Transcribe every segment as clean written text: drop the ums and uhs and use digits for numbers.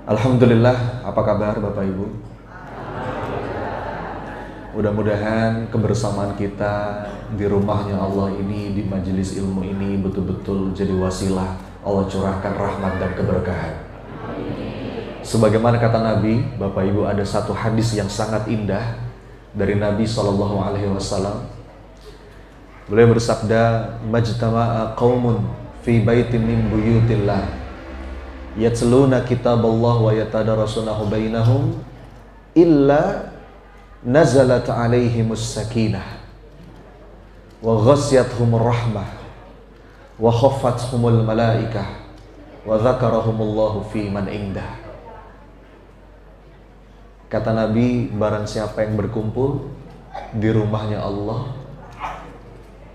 Alhamdulillah, apa kabar Bapak Ibu? Mudah-mudahan kebersamaan kita di rumahnya Allah ini, di majelis ilmu ini betul-betul jadi wasilah Allah curahkan rahmat dan keberkahan. Sebagaimana kata Nabi, Bapak Ibu, ada satu hadis yang sangat indah dari Nabi SAW. Beliau bersabda, "Majtama'a qaumun fi baitin min buyutillah, yatluna kitaballah wa yatadarasunahu bainahum, illa nazalat alaihimus sakinah wa ghasyiyatuhumur rahmah wa khaffathumul malaikah wa dzakarahumullahu fi man indah." Kata Nabi, barang siapa yang berkumpul di rumahnya Allah,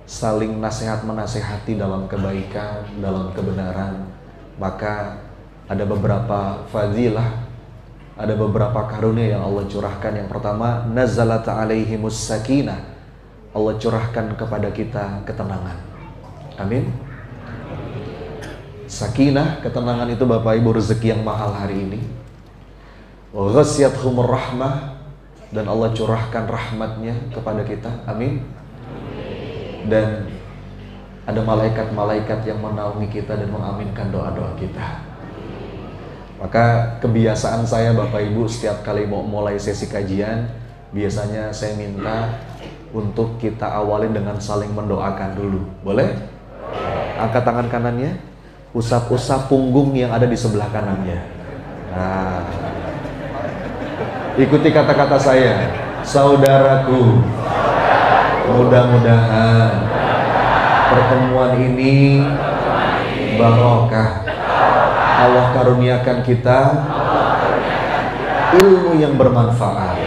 saling nasihat menasehati dalam kebaikan, dalam kebenaran, maka ada beberapa fadilah, ada beberapa karunia yang Allah curahkan. Yang pertama, nazalat alaihimus sakinah, Allah curahkan kepada kita ketenangan. Amin. Sakinah, ketenangan itu Bapak Ibu rezeki yang mahal hari ini. Wa ghasyiyatuhumur rahmah, dan Allah curahkan rahmatnya kepada kita. Amin. Dan ada malaikat-malaikat yang menaungi kita dan mengaminkan doa-doa kita. Maka kebiasaan saya Bapak Ibu, setiap kali mau mulai sesi kajian, biasanya saya minta untuk kita awali dengan saling mendoakan dulu. Boleh? Angkat tangan kanannya, usap-usap punggung yang ada di sebelah kanannya. Nah, ikuti kata-kata saya, saudaraku, mudah-mudahan pertemuan ini barokah. Allah karuniakan kita ilmu yang bermanfaat,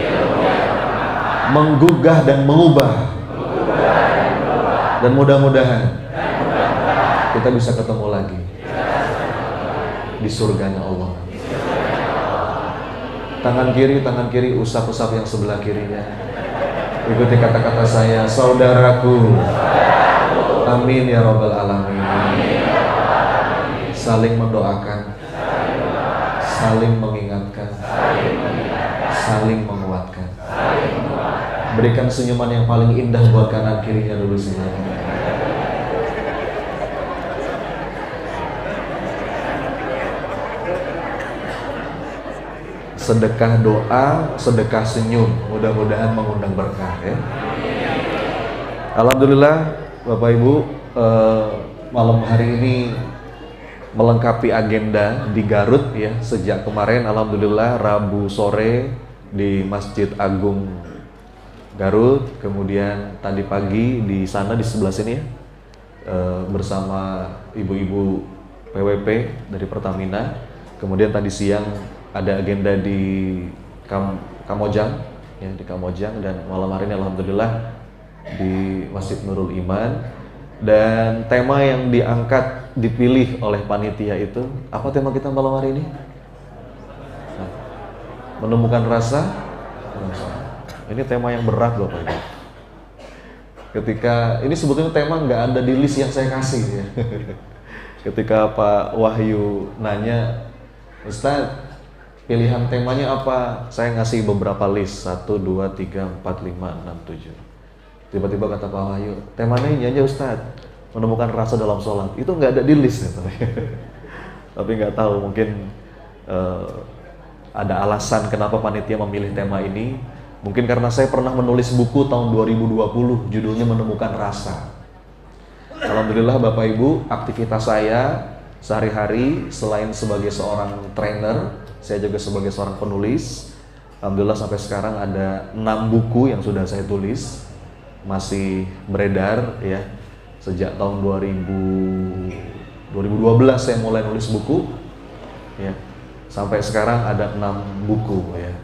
menggugah dan mengubah, dan mudah-mudahan kita bisa ketemu lagi di surganya Allah. Tangan kiri usap-usap yang sebelah kirinya. Ikuti kata-kata saya, saudaraku. Amin ya rabbal alamin. Saling mendoakan, saling mengingatkan, saling menguatkan. Berikan senyuman yang paling indah buat kanan kirinya dulu, silakan. Sedekah doa, sedekah senyum, mudah-mudahan mengundang berkah ya. Alhamdulillah Bapak Ibu, malam hari ini melengkapi agenda di Garut ya. Sejak kemarin alhamdulillah Rabu sore di Masjid Agung Garut, kemudian tadi pagi di sana di sebelah sini ya, bersama ibu-ibu PWP dari Pertamina. Kemudian tadi siang ada agenda di Kamojang ya, di Kamojang, dan malam hari ini alhamdulillah di Masjid Nurul Iman. Dan tema yang diangkat dipilih oleh panitia itu, apa tema kita malam hari ini? Menemukan rasa. Ini tema yang berat Bapak Ibu. Ketika ini sebetulnya tema nggak ada di list yang saya kasih ya. Ketika Pak Wahyu nanya, Ustadz, pilihan temanya apa? Saya ngasih beberapa list, 1, 2, 3, 4, 5, 6, 7. Tiba-tiba kata Pak Wahyu, temanya ini aja Ustadz, menemukan rasa dalam sholat. Itu nggak ada di list ya. Tapi nggak tahu, mungkin ada alasan kenapa panitia memilih tema ini. Mungkin karena saya pernah menulis buku tahun 2020, judulnya Menemukan Rasa. Alhamdulillah Bapak Ibu, aktivitas saya sehari-hari selain sebagai seorang trainer, saya juga sebagai seorang penulis. Alhamdulillah sampai sekarang ada 6 buku yang sudah saya tulis, masih beredar ya. Sejak tahun 2012 saya mulai nulis buku ya. Sampai sekarang ada 6 buku ya.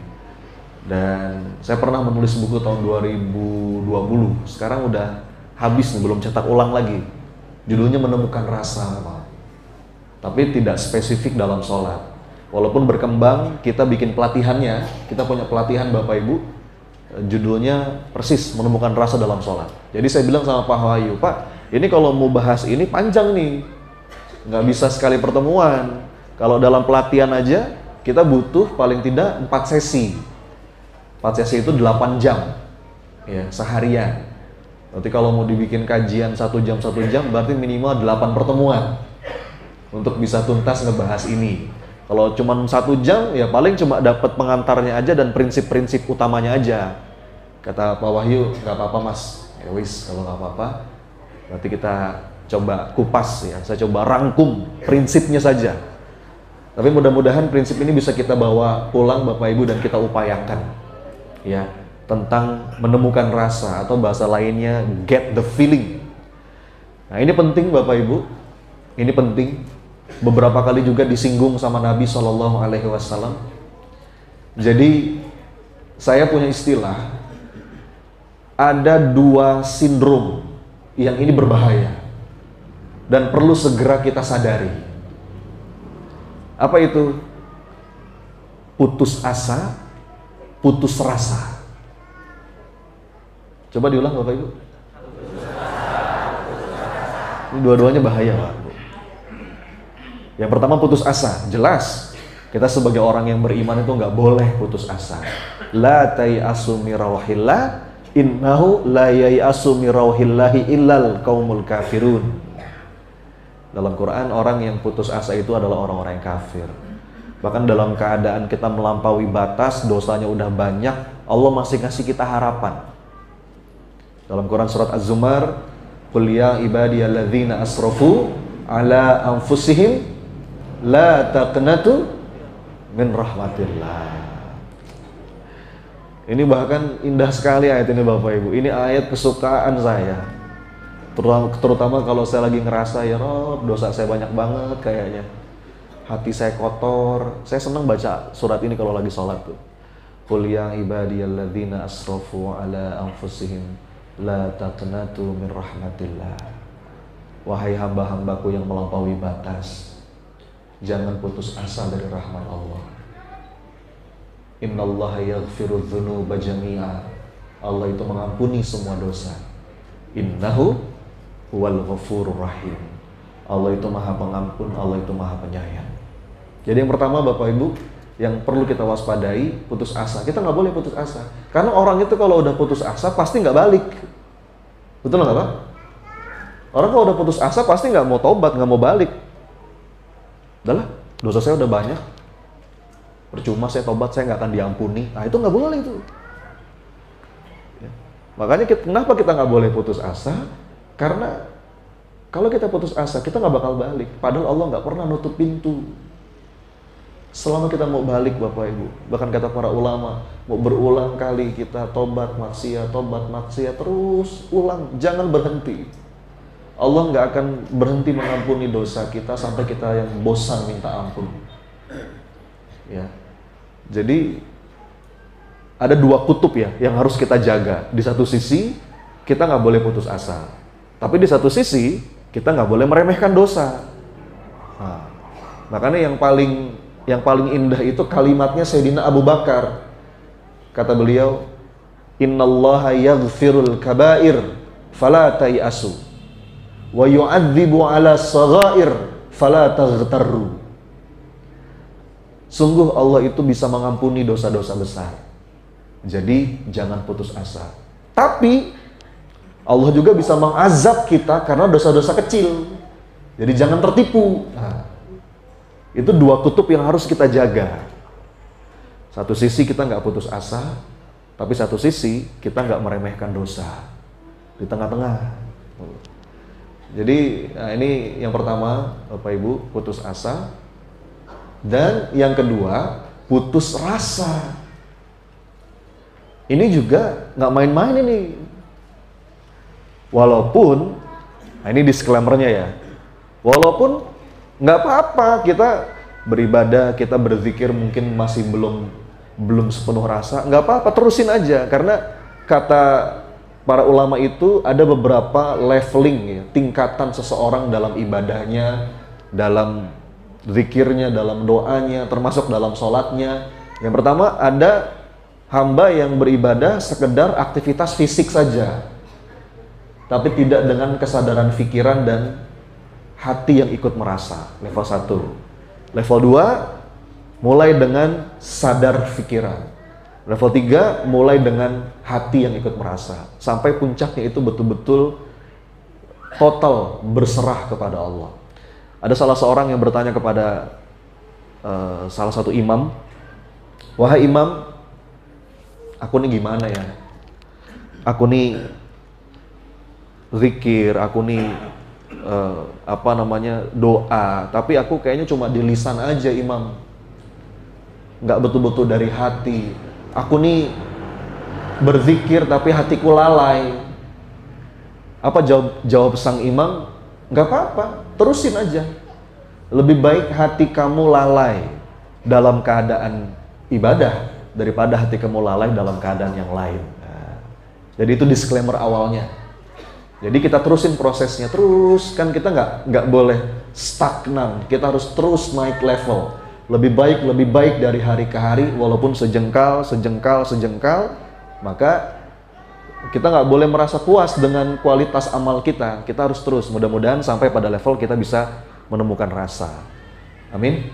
Dan saya pernah menulis buku tahun 2020. Sekarang udah habis nih, belum cetak ulang lagi. Judulnya Menemukan Rasa memang. Tapi tidak spesifik dalam sholat. Walaupun berkembang, kita bikin pelatihannya. Kita punya pelatihan Bapak Ibu, judulnya persis Menemukan Rasa dalam Sholat. Jadi saya bilang sama Pak Wahyu, Pak, ini kalau mau bahas ini panjang nih, nggak bisa sekali pertemuan. Kalau dalam pelatihan aja kita butuh paling tidak 4 sesi. 4 sesi itu 8 jam ya, seharian. Berarti kalau mau dibikin kajian 1 jam berarti minimal 8 pertemuan untuk bisa tuntas ngebahas ini. Kalau cuma 1 jam ya paling cuma dapat pengantarnya aja dan prinsip-prinsip utamanya aja. Kata Pak Wahyu, nggak apa-apa mas, ya wis kalau nggak apa-apa berarti kita coba kupas ya, saya coba rangkum prinsipnya saja. Tapi mudah-mudahan prinsip ini bisa kita bawa pulang Bapak Ibu dan kita upayakan ya, tentang menemukan rasa atau bahasa lainnya get the feeling. Nah ini penting Bapak Ibu, ini penting. Beberapa kali juga disinggung sama Nabi SAW. Jadi saya punya istilah, ada 2 sindrom yang ini berbahaya dan perlu segera kita sadari. Apa itu? Putus asa, putus rasa. Coba diulang Bapak Ibu. Ini dua-duanya bahaya Pak. Yang pertama putus asa, jelas kita sebagai orang yang beriman itu nggak boleh putus asa. La tayasu min rauhillah, innahu la yayasu min rauhillahi illal qaumul kafirun. Dalam Quran orang yang putus asa itu adalah orang-orang yang kafir. Bahkan dalam keadaan kita melampaui batas, dosanya udah banyak, Allah masih ngasih kita harapan. Dalam Quran surat Az-Zumar, qul ya ibadiyalladzina asrafu ala anfusihim la taqnatu min rahmatillah. Ini bahkan indah sekali ayat ini Bapak Ibu. Ini ayat kesukaan saya. Terutama kalau saya lagi ngerasa ya Rob, dosa saya banyak banget kayaknya. Hati saya kotor. Saya senang baca surat ini kalau lagi sholat tuh. Qul ya ibadiyalladzina asrafu ala anfusihim la taqnatu min rahmatillah. Wahai hamba-hambaku yang melampaui batas, jangan putus asa dari rahmat Allah. Innallaha yaghfiru dzunuba jami'a. Allah itu mengampuni semua dosa. Innahu huwal ghafurur rahim. Allah itu Maha Pengampun, Allah itu Maha Penyayang. Jadi yang pertama Bapak Ibu, yang perlu kita waspadai, putus asa. Kita nggak boleh putus asa. Karena orang itu kalau udah putus asa pasti nggak balik. Betul nggak Pak? Orang kalau udah putus asa pasti nggak mau tobat, nggak mau balik. Udahlah, dosa saya udah banyak, percuma saya tobat, saya nggak akan diampuni. Nah itu nggak boleh itu ya. Makanya kenapa kita nggak boleh putus asa? Karena kalau kita putus asa, kita nggak bakal balik. Padahal Allah nggak pernah nutup pintu. Selama kita mau balik Bapak Ibu, bahkan kata para ulama, mau berulang kali kita tobat maksiat, terus ulang, jangan berhenti. Allah nggak akan berhenti mengampuni dosa kita sampai kita yang bosan minta ampun. Ya, jadi ada 2 kutub ya yang harus kita jaga. Di satu sisi kita nggak boleh putus asa, tapi di satu sisi kita nggak boleh meremehkan dosa. Nah, makanya yang paling indah itu kalimatnya Sayyidina Abu Bakar. Kata beliau, Innallaha yaghfirul kabair fala tayasu wa yu'adzibu ala saghair fala taghtarru. Sungguh Allah itu bisa mengampuni dosa-dosa besar. Jadi jangan putus asa. Tapi Allah juga bisa mengazab kita karena dosa-dosa kecil. Jadi jangan tertipu. Nah, itu 2 kutub yang harus kita jaga. Satu sisi kita nggak putus asa, tapi satu sisi kita nggak meremehkan dosa. Di tengah-tengah. Jadi nah ini yang pertama Bapak Ibu, putus asa. Dan yang kedua, putus rasa. Ini juga nggak main-main ini. Walaupun, nah ini disclaimer-nya ya. Walaupun nggak apa-apa kita beribadah, kita berzikir mungkin masih belum sepenuh rasa, nggak apa-apa, terusin aja. Karena kata para ulama itu ada beberapa leveling ya, tingkatan seseorang dalam ibadahnya, dalam zikirnya, dalam doanya, termasuk dalam sholatnya. Yang pertama ada hamba yang beribadah sekedar aktivitas fisik saja, tapi tidak dengan kesadaran pikiran dan hati yang ikut merasa. Level 1. Level 2, mulai dengan sadar pikiran. Level 3 mulai dengan hati yang ikut merasa. Sampai puncaknya itu betul-betul total berserah kepada Allah. Ada salah seorang yang bertanya kepada salah satu imam, "Wahai imam, aku nih gimana ya? Aku nih zikir, aku nih doa, tapi aku kayaknya cuma di lisan aja imam, nggak betul-betul dari hati. Aku nih berzikir tapi hatiku lalai." Apa jawab sang imam? "Nggak apa-apa, terusin aja. Lebih baik hati kamu lalai dalam keadaan ibadah daripada hati kamu lalai dalam keadaan yang lain." Nah, jadi itu disclaimer awalnya. Jadi kita terusin prosesnya terus, kan kita nggak boleh stagnan. Kita harus terus naik level. Lebih baik dari hari ke hari, walaupun sejengkal, maka kita nggak boleh merasa puas dengan kualitas amal kita. Kita harus terus, mudah-mudahan sampai pada level kita bisa menemukan rasa. Amin.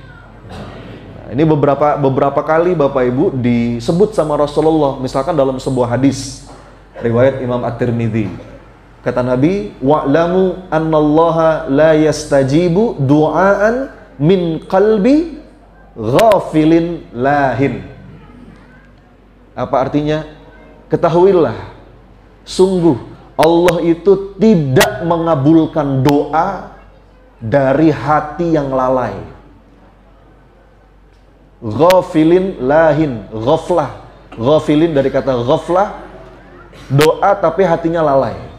Nah, ini beberapa kali Bapak Ibu disebut sama Rasulullah, misalkan dalam sebuah hadis riwayat Imam At-Tirmidzi. Kata Nabi, "Wa'lamu annallaha la yastajibu du'aan min qalbi ghafilin lahin." Apa artinya? Ketahuilah, sungguh Allah itu tidak mengabulkan doa dari hati yang lalai. Ghafilin lahin, ghaflah. Ghafilin dari kata ghaflah, doa tapi hatinya lalai.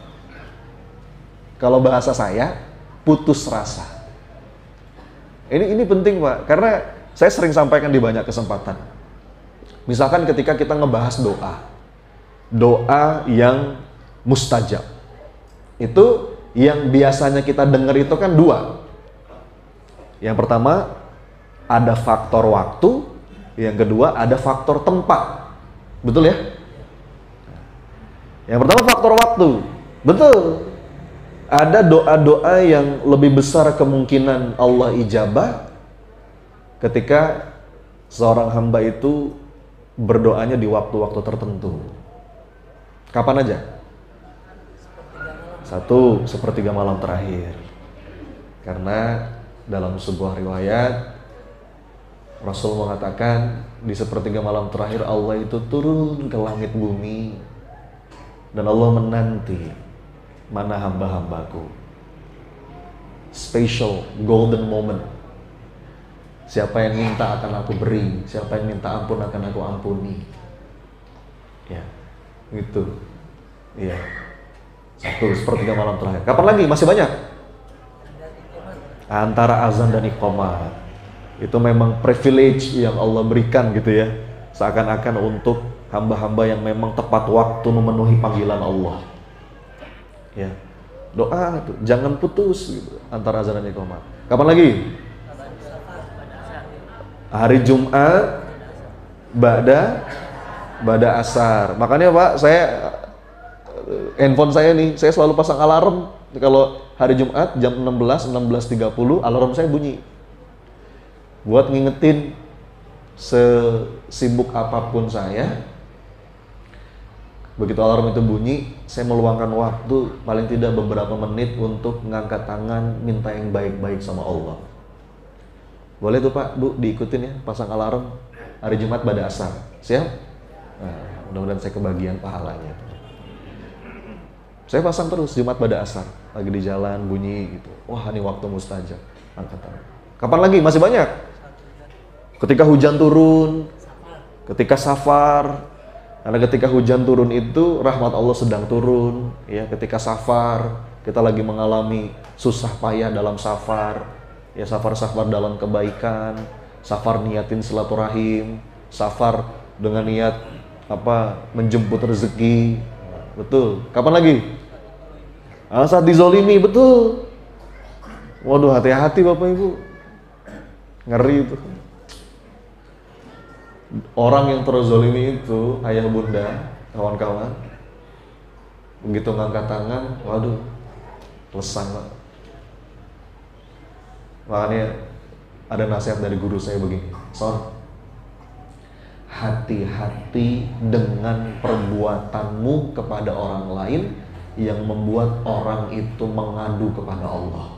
Kalau bahasa saya, putus rasa. Ini penting Pak, karena saya sering sampaikan di banyak kesempatan. Misalkan ketika kita ngebahas doa yang mustajab, itu yang biasanya kita dengar itu kan dua. Yang pertama, ada faktor waktu. Yang kedua, ada faktor tempat. Betul ya? Yang pertama faktor waktu. Betul. Ada doa-doa yang lebih besar kemungkinan Allah ijabah ketika seorang hamba itu berdoanya di waktu-waktu tertentu. Kapan aja? 1/3 malam terakhir. Karena dalam sebuah riwayat Rasul mengatakan di 1/3 malam terakhir Allah itu turun ke langit bumi dan Allah menanti mana hamba-hambaku. Special golden moment. Siapa yang minta akan aku beri, siapa yang minta ampun akan aku ampuni. Ya, gitu. Iya. 1/3 malam terakhir. Kapan lagi? Masih banyak. Antara azan dan iqamah. Itu memang privilege yang Allah berikan gitu ya. Seakan-akan untuk hamba-hamba yang memang tepat waktu memenuhi panggilan Allah. Ya. Doa tuh, jangan putus gitu antara azan dan iqamah. Kapan lagi? Hari Jumat ba'da asar. Makanya Pak, handphone saya nih, saya selalu pasang alarm. Kalau hari Jumat jam 16:30 alarm saya bunyi. Buat ngingetin sesibuk apapun saya, begitu alarm itu bunyi, saya meluangkan waktu paling tidak beberapa menit untuk mengangkat tangan, minta yang baik-baik sama Allah. Boleh tuh Pak, Bu, diikutin ya, pasang alarm hari Jumat pada asar. Siap? Nah, mudah-mudahan saya kebagian pahalanya. Saya pasang terus Jumat pada asar, lagi di jalan bunyi gitu. Wah, ini waktu mustajab. Angkat tangan. Kapan lagi? Masih banyak. Ketika hujan turun, ketika safar. Karena ketika hujan turun itu rahmat Allah sedang turun, ya. Ketika safar, kita lagi mengalami susah payah dalam safar, ya, safar dalam kebaikan, safar niatin silaturahim, safar dengan niat menjemput rezeki. Betul. Kapan lagi? Saat dizolimi, betul. Waduh, hati-hati Bapak Ibu. Ngeri itu. Orang yang terzolimi itu, ayah bunda, kawan-kawan, begitu ngangkat tangan, waduh, lesang Pak. Makanya ada nasihat dari guru saya begini, Son, hati-hati dengan perbuatanmu kepada orang lain yang membuat orang itu mengadu kepada Allah.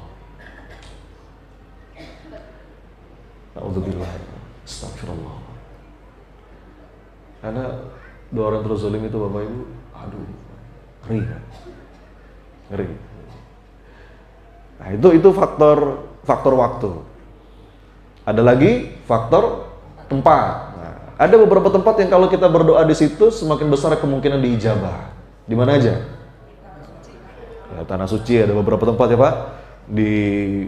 A'udzubillah. Astagfirullah. Karena dua orang terus zalim itu Bapak Ibu, aduh, ngeri kan? Ngeri. Nah, itu faktor waktu. Ada lagi faktor tempat. Nah, ada beberapa tempat yang kalau kita berdoa di situ semakin besar kemungkinan diijabah. Di mana aja? Ya, tanah suci ada beberapa tempat ya Pak. Di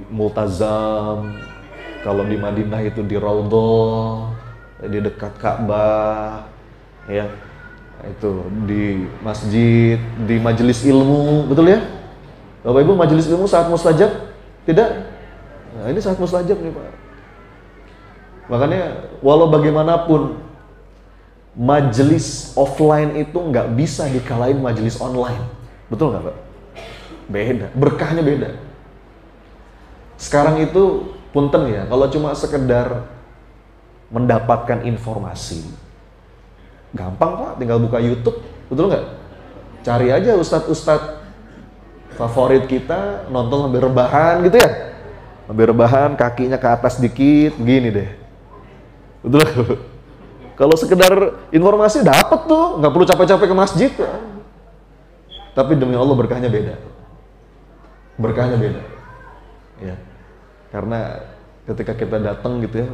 Multazam, kalau di Madinah itu di Raudhah, di dekat Ka'bah, ya. Itu di masjid, di majelis ilmu, betul ya? Bapak Ibu, majelis ilmu saat mustajab? Tidak? Nah, ini saat mustajab nih Pak. Makanya walau bagaimanapun majelis offline itu nggak bisa dikalahin majelis online. Betul nggak Pak? Beda, berkahnya beda. Sekarang itu punten ya, kalau cuma sekedar mendapatkan informasi, gampang Pak, tinggal buka YouTube, betul nggak? Cari aja ustadz-ustadz favorit kita, nonton sambil rebahan gitu ya. Sambil rebahan, kakinya ke atas dikit, gini deh. Betul nggak? Kalau sekedar informasi dapat tuh, nggak perlu capek-capek ke masjid. Tapi demi Allah berkahnya beda. Berkahnya beda. Ya. Karena ketika kita datang gitu ya,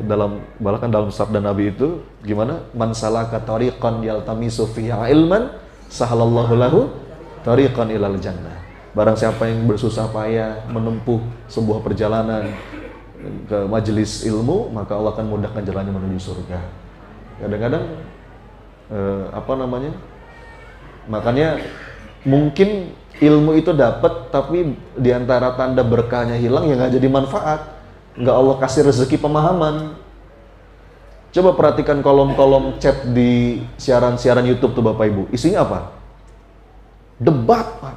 bahkan dalam sabda Nabi itu gimana? Man salaka tariqan yaltamisu fihi ilman sahalallahu lahu tariqan ilal jannah. Barang siapa yang bersusah payah menempuh sebuah perjalanan ke majelis ilmu, maka Allah akan mudahkan jalannya menuju surga. Kadang-kadang makanya mungkin ilmu itu dapat, tapi diantara tanda berkahnya hilang ya nggak jadi manfaat. Nggak Allah kasih rezeki pemahaman. Coba perhatikan kolom-kolom chat di siaran-siaran YouTube tuh Bapak Ibu. Isinya apa? Debat Pak.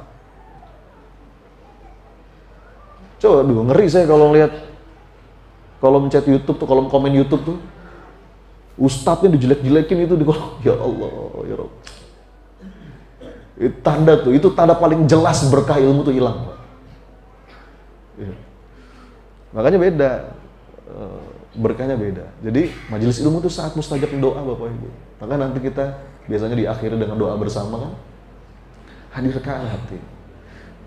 Coba ngeri saya kalau lihat kolom chat YouTube tuh, kolom komen YouTube tuh. Ustadznya dijelek-jelekin itu di kolom. Ya Allah, ya Rabb. Itu tanda paling jelas berkah ilmu tuh hilang Pak. Ya. Makanya beda, berkahnya beda. Jadi majelis ilmu itu saat mustajab doa Bapak Ibu. Maka nanti kita biasanya diakhiri dengan doa bersama kan. Hadirkan hati.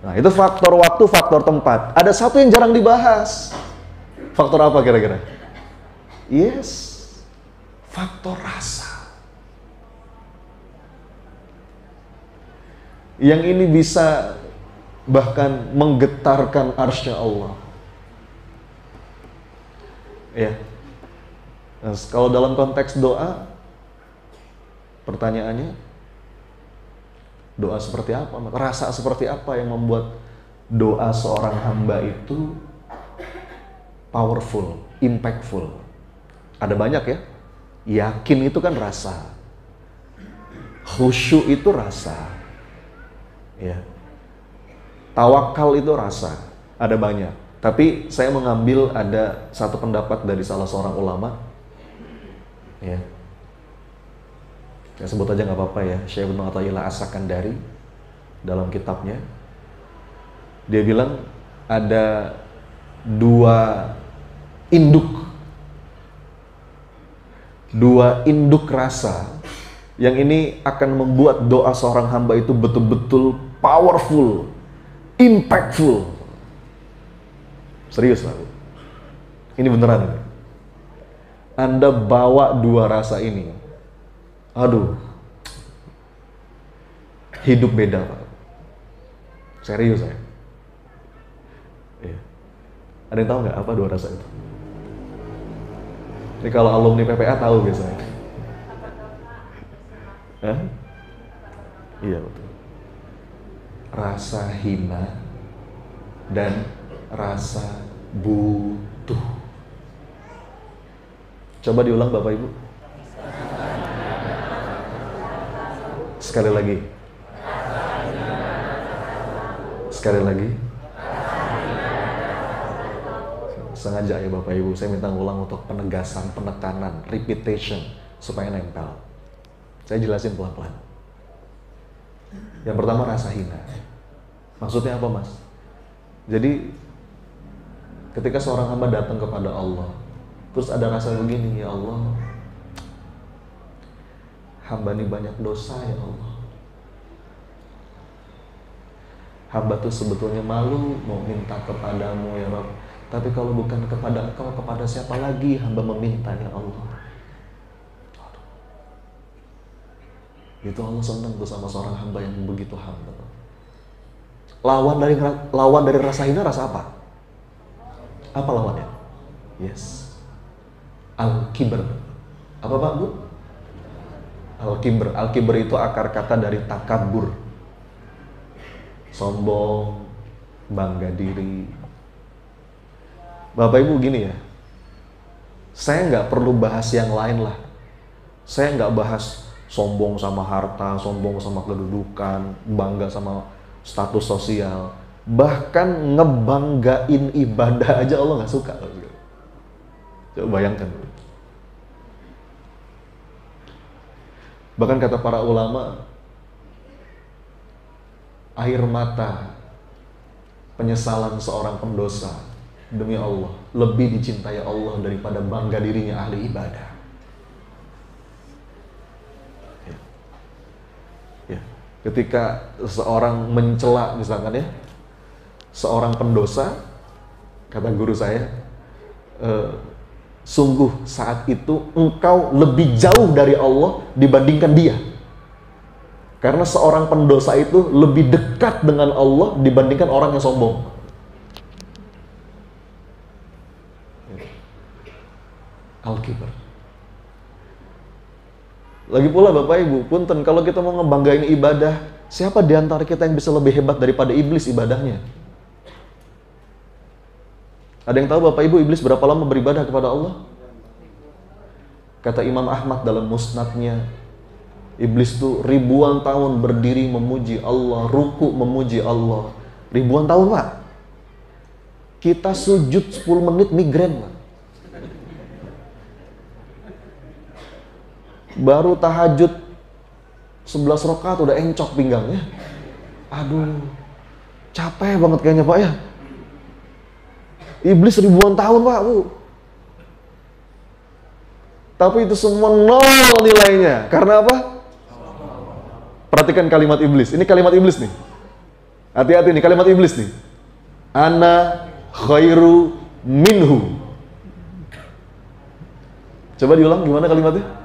Nah itu faktor waktu, faktor tempat. Ada satu yang jarang dibahas. Faktor apa kira-kira? Yes, faktor rasa. Yang ini bisa bahkan menggetarkan arsy Allah. Ya. Nah, kalau dalam konteks doa, pertanyaannya, doa seperti apa? Rasa seperti apa yang membuat doa seorang hamba itu powerful, impactful? Ada banyak ya. Yakin itu kan rasa. Khusyuk itu rasa. Ya. Tawakal itu rasa. Ada banyak. Tapi saya mengambil ada satu pendapat dari salah seorang ulama. Ya. Ya sebut aja nggak apa-apa ya. Syekh Ibnu Athaillah As-Sakandari dalam kitabnya. Dia bilang ada dua induk rasa yang ini akan membuat doa seorang hamba itu betul-betul powerful, impactful. Serius lah, ini beneran ini. Anda bawa dua rasa ini, aduh, hidup beda Pak. Serius saya. Iya. Ada yang tahu nggak apa dua rasa itu? Ini kalau alumni PPA tahu biasanya. Hah? Iya betul. Rasa hina dan rasa butuh. Coba diulang Bapak Ibu. Sekali lagi. Sekali lagi. Sengaja ya Bapak Ibu, saya minta ulang untuk penegasan, penekanan, repetition, supaya nempel. Saya jelasin pelan-pelan. Yang pertama rasa hina. Maksudnya apa, Mas? Jadi ketika seorang hamba datang kepada Allah, terus ada rasa begini, ya Allah, hamba ini banyak dosa ya Allah. Hamba tuh sebetulnya malu mau minta kepadamu ya Rabb. Tapi kalau bukan kepada Engkau, kepada siapa lagi hamba meminta ya Allah. Itu Allah senang tuh sama seorang hamba yang begitu hamba. Lawan dari rasa hina rasa apa? Apa lawannya? Yes. Al-kibr. Apa Pak Bu? Al-kibr. Al-kibr itu akar kata dari takabur. Sombong, bangga diri. Bapak Ibu gini ya, saya nggak perlu bahas yang lain lah. Saya nggak bahas sombong sama harta, sombong sama kedudukan, bangga sama status sosial. Bahkan ngebanggain ibadah aja Allah nggak suka. Coba bayangkan. Bahkan kata para ulama, air mata penyesalan seorang pendosa demi Allah lebih dicintai Allah daripada bangga dirinya ahli ibadah. Ya. Ketika seorang mencela misalkan ya seorang pendosa, kata guru saya, sungguh saat itu engkau lebih jauh dari Allah dibandingkan dia. Karena seorang pendosa itu lebih dekat dengan Allah dibandingkan orang yang sombong. Al-kibr. Lagi pula Bapak Ibu, punten kalau kita mau ngebanggain ibadah, siapa di antara kita yang bisa lebih hebat daripada iblis ibadahnya? Ada yang tahu Bapak Ibu iblis berapa lama beribadah kepada Allah? Kata Imam Ahmad dalam musnadnya, iblis itu ribuan tahun berdiri memuji Allah, ruku memuji Allah. Ribuan tahun Pak. Kita sujud 10 menit migrain Pak. Baru tahajud 11 rakaat udah encok pinggangnya. Aduh, capek banget kayaknya Pak ya. Iblis ribuan tahun Pak Bu. Tapi itu semua nol nilainya. Karena apa? Perhatikan kalimat iblis. Ini kalimat iblis nih. Hati-hati nih kalimat iblis nih. Ana khairu minhu. Coba diulang gimana kalimatnya?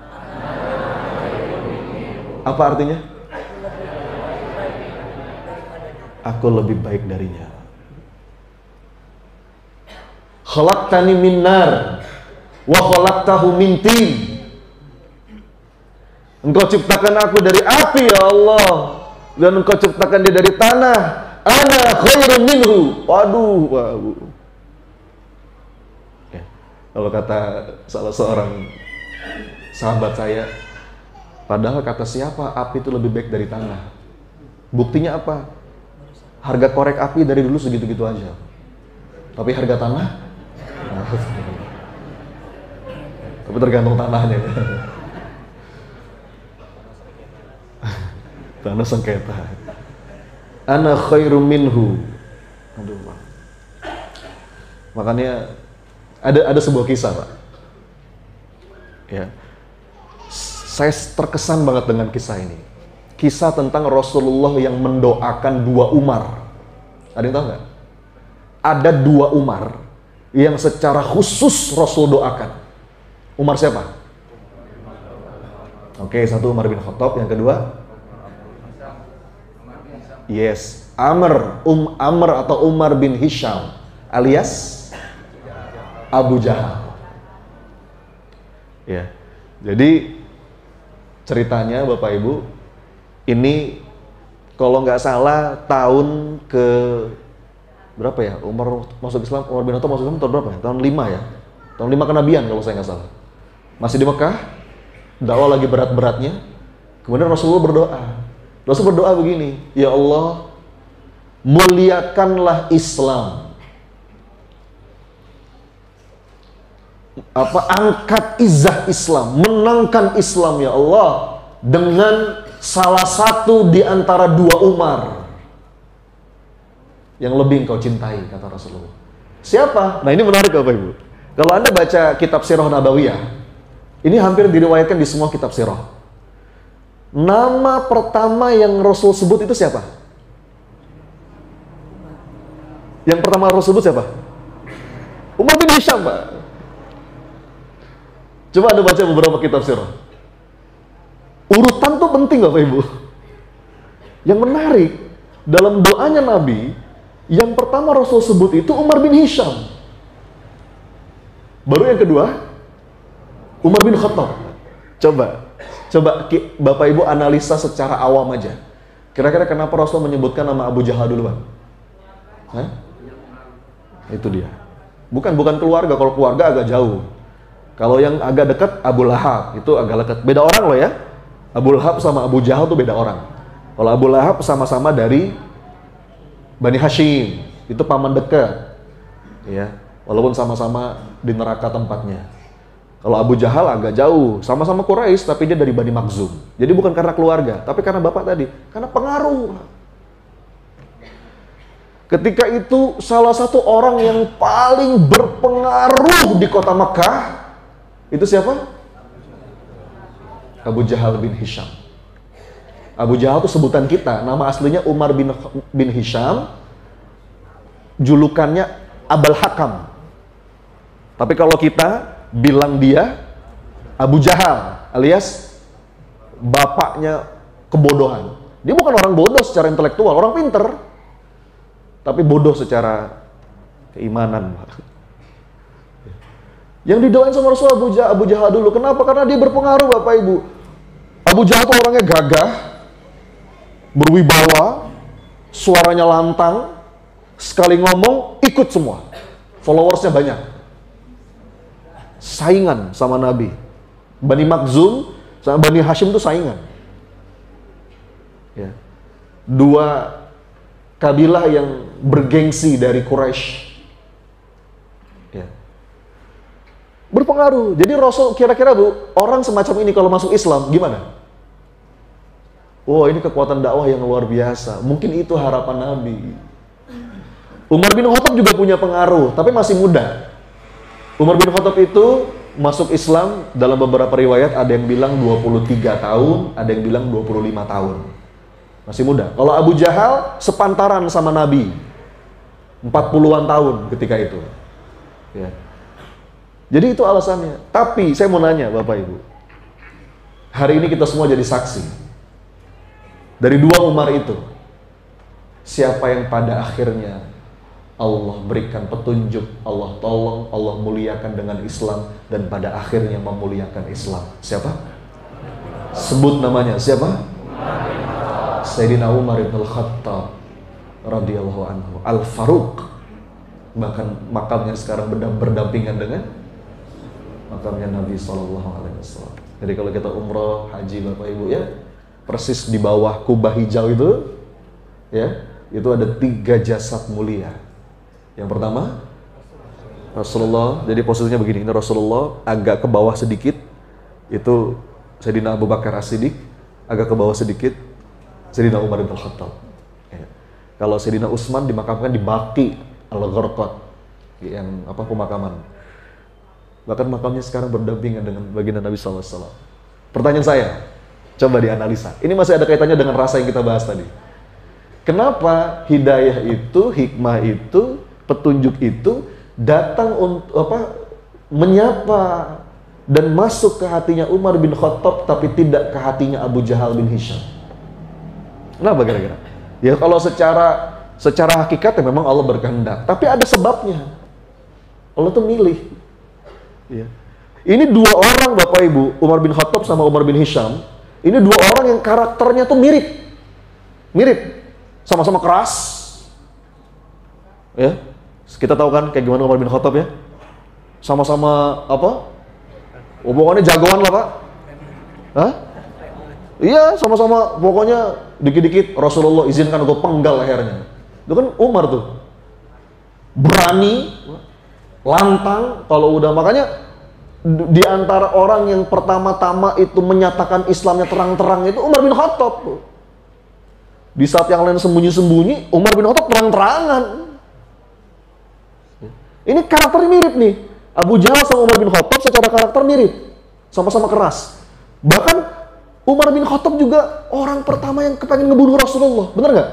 Apa artinya? Aku lebih baik darinya. Khalaqtani min nar wa khalaqtahu min tin. Engkau ciptakan aku dari api ya Allah, dan engkau ciptakan dia dari tanah. Ana khairun minhu. Waduh. Ya, kalau kata salah seorang sahabat saya, padahal kata siapa api itu lebih baik dari tanah. Buktinya apa? Harga korek api dari dulu segitu-gitu aja. Tapi harga tanah? Tapi tergantung tanahnya. Tanah sengketa. Ana khairum minhu. Aduh, Pak. Makanya ada sebuah kisah, Pak. Ya. Saya terkesan banget dengan kisah ini. Kisah tentang Rasulullah yang mendoakan 2 Umar. Ada yang tahu nggak? Ada 2 Umar yang secara khusus Rasul doakan. Umar siapa? Oke, satu Umar bin Khattab, yang kedua? Yes, Amr atau Umar bin Hisham alias Abu Jahal. Ya. Jadi ceritanya Bapak Ibu, ini kalau nggak salah tahun ke berapa ya? Umar masuk Islam, Umar bin Khattab masuk Islam tahun berapa ya? Tahun 5 ya? Tahun 5 kenabian kalau saya nggak salah. Masih di Mekah, dakwah lagi berat-beratnya. Kemudian Rasulullah berdoa. Rasul berdoa begini, ya Allah, muliakanlah Islam. angkat izah Islam, menangkan Islam ya Allah dengan salah satu di antara dua Umar yang lebih engkau cintai, kata Rasulullah. Siapa? Nah, ini menarik Bapak Ibu. Kalau Anda baca kitab Sirah Nabawiyah, ini hampir diriwayatkan di semua kitab sirah. Nama pertama yang Rasul sebut itu siapa? Yang pertama Rasul sebut siapa? Umar bin Hisham, Pak. Coba Anda baca beberapa kitab sirah. Urutan tuh penting Bapak Ibu. Yang menarik, dalam doanya Nabi, yang pertama Rasul sebut itu Umar bin Hisham. Baru yang kedua, Umar bin Khattab. Coba Bapak Ibu analisa secara awam aja. Kira-kira kenapa Rasul menyebutkan nama Abu Jahal duluan? Hah? Itu dia. Bukan keluarga, kalau keluarga agak jauh. Kalau yang agak dekat Abu Lahab, itu agak dekat. Beda orang loh ya. Abu Lahab sama Abu Jahal tuh beda orang. Kalau Abu Lahab sama-sama dari Bani Hashim, itu paman dekat. Ya, walaupun sama-sama di neraka tempatnya. Kalau Abu Jahal agak jauh, sama-sama Quraisy tapi dia dari Bani Makhzum. Jadi bukan karena keluarga, tapi karena bapak tadi, karena pengaruh. Ketika itu salah satu orang yang paling berpengaruh di kota Makkah, itu siapa? Abu Jahal bin Hisham. Abu Jahal itu sebutan kita, nama aslinya Umar bin Hisham, julukannya Abul Hakam. Tapi kalau kita bilang dia Abu Jahal alias bapaknya kebodohan. Dia bukan orang bodoh secara intelektual, orang pinter, tapi bodoh secara keimanan. Yang didoain sama Rasul Abu Jahal dulu. Kenapa? Karena dia berpengaruh Bapak Ibu. Abu Jahal itu orangnya gagah, berwibawa, suaranya lantang, sekali ngomong ikut semua, followersnya banyak. Saingan sama Nabi. Bani Makhzum sama Bani Hashim itu saingan. Ya. Dua kabilah yang bergengsi dari Quraisy. Ya. Berpengaruh. Jadi Rasul kira-kira Bu, orang semacam ini kalau masuk Islam gimana? Oh, ini kekuatan dakwah yang luar biasa. Mungkin itu harapan Nabi. Umar bin Khattab juga punya pengaruh, tapi masih muda. Umar bin Khattab itu masuk Islam dalam beberapa riwayat ada yang bilang 23 tahun, ada yang bilang 25 tahun. Masih muda. Kalau Abu Jahal sepantaran sama Nabi. 40-an tahun ketika itu. Ya. Jadi itu alasannya. Tapi saya mau nanya Bapak Ibu. Hari ini kita semua jadi saksi. Dari dua Umar itu, siapa yang pada akhirnya Allah berikan petunjuk, Allah tolong, Allah muliakan dengan Islam, dan pada akhirnya memuliakan Islam? Siapa? Sebut namanya. Siapa? Sayyidina Umar bin Khattab radhiyallahu anhu, Al-Faruq. Bahkan makamnya sekarang berdampingan dengan makamnya Nabi SAW. Jadi kalau kita umroh, haji Bapak Ibu ya, persis di bawah kubah hijau itu, ya, itu ada 3 jasad mulia. Yang pertama, Rasulullah. Jadi posisinya begini, ini Rasulullah, agak ke bawah sedikit, itu Sayyidina Abu Bakar As-Siddiq, agak ke bawah sedikit, Sayyidina Umar bin Khattab. Ya. Kalau Sayyidina Utsman dimakamkan di Baqi Al-Gharqad, yang pemakaman. Bahkan makamnya sekarang berdampingan dengan baginda Nabi SAW. Pertanyaan saya, coba dianalisa. Ini masih ada kaitannya dengan rasa yang kita bahas tadi. Kenapa hidayah itu, hikmah itu, petunjuk itu datang untuk menyapa dan masuk ke hatinya Umar bin Khattab, tapi tidak ke hatinya Abu Jahal bin Hisham? Kenapa kira-kira? Ya kalau secara hakikatnya memang Allah berkehendak, tapi ada sebabnya. Allah tuh milih. Ya. Ini dua orang Bapak Ibu, Umar bin Khattab sama Umar bin Hisham. Ini dua orang yang karakternya tuh mirip, sama-sama keras. Ya. Kita tahu kan kayak gimana Umar bin Khattab ya? Sama-sama omongannya jagoan lah Pak. Hah? Iya, sama-sama pokoknya dikit-dikit Rasulullah izinkan gue penggal lehernya. Itu kan Umar tuh. Berani, lantang, kalau udah makanya Di antara orang yang pertama-tama itu menyatakan Islamnya terang-terang itu Umar bin Khattab. Di saat yang lain sembunyi-sembunyi, Umar bin Khattab terang-terangan. Ini karakternya mirip nih. Abu Jahal sama Umar bin Khattab secara karakter mirip. Sama-sama keras. Bahkan Umar bin Khattab juga orang pertama yang kepengen ngebunuh Rasulullah. Bener nggak?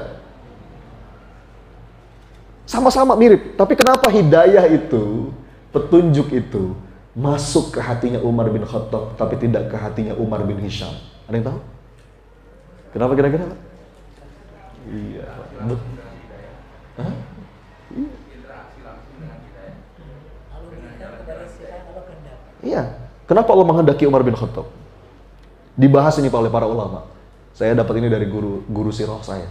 Sama-sama mirip. Tapi kenapa hidayah itu, petunjuk itu, masuk ke hatinya Umar bin Khattab, tapi tidak ke hatinya Umar bin Hisham? Ada yang tahu? Kenapa kira-kira? Iya. Hah? Iya. Iya. Kenapa Allah menghendaki Umar bin Khattab? Dibahas ini oleh para ulama. Saya dapat ini dari guru sirah saya.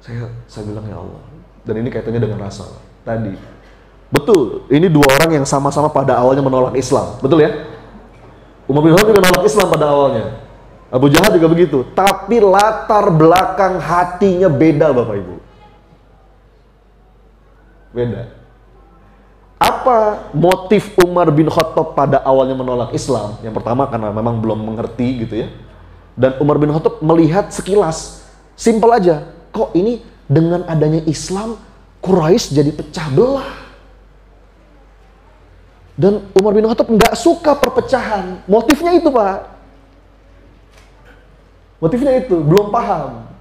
Saya bilang ya Allah. Dan ini kaitannya dengan rasa tadi. Betul, ini dua orang yang sama-sama pada awalnya menolak Islam. Betul ya? Umar bin Khattab juga menolak Islam pada awalnya. Abu Jahal juga begitu. Tapi latar belakang hatinya beda, Bapak Ibu. Beda. Apa motif Umar bin Khattab pada awalnya menolak Islam? Yang pertama karena memang belum mengerti gitu ya. Dan Umar bin Khattab melihat sekilas, simpel aja. Kok ini dengan adanya Islam, Quraisy jadi pecah belah. Dan Umar bin Khattab nggak suka perpecahan. Motifnya itu, Pak. Motifnya itu, belum paham.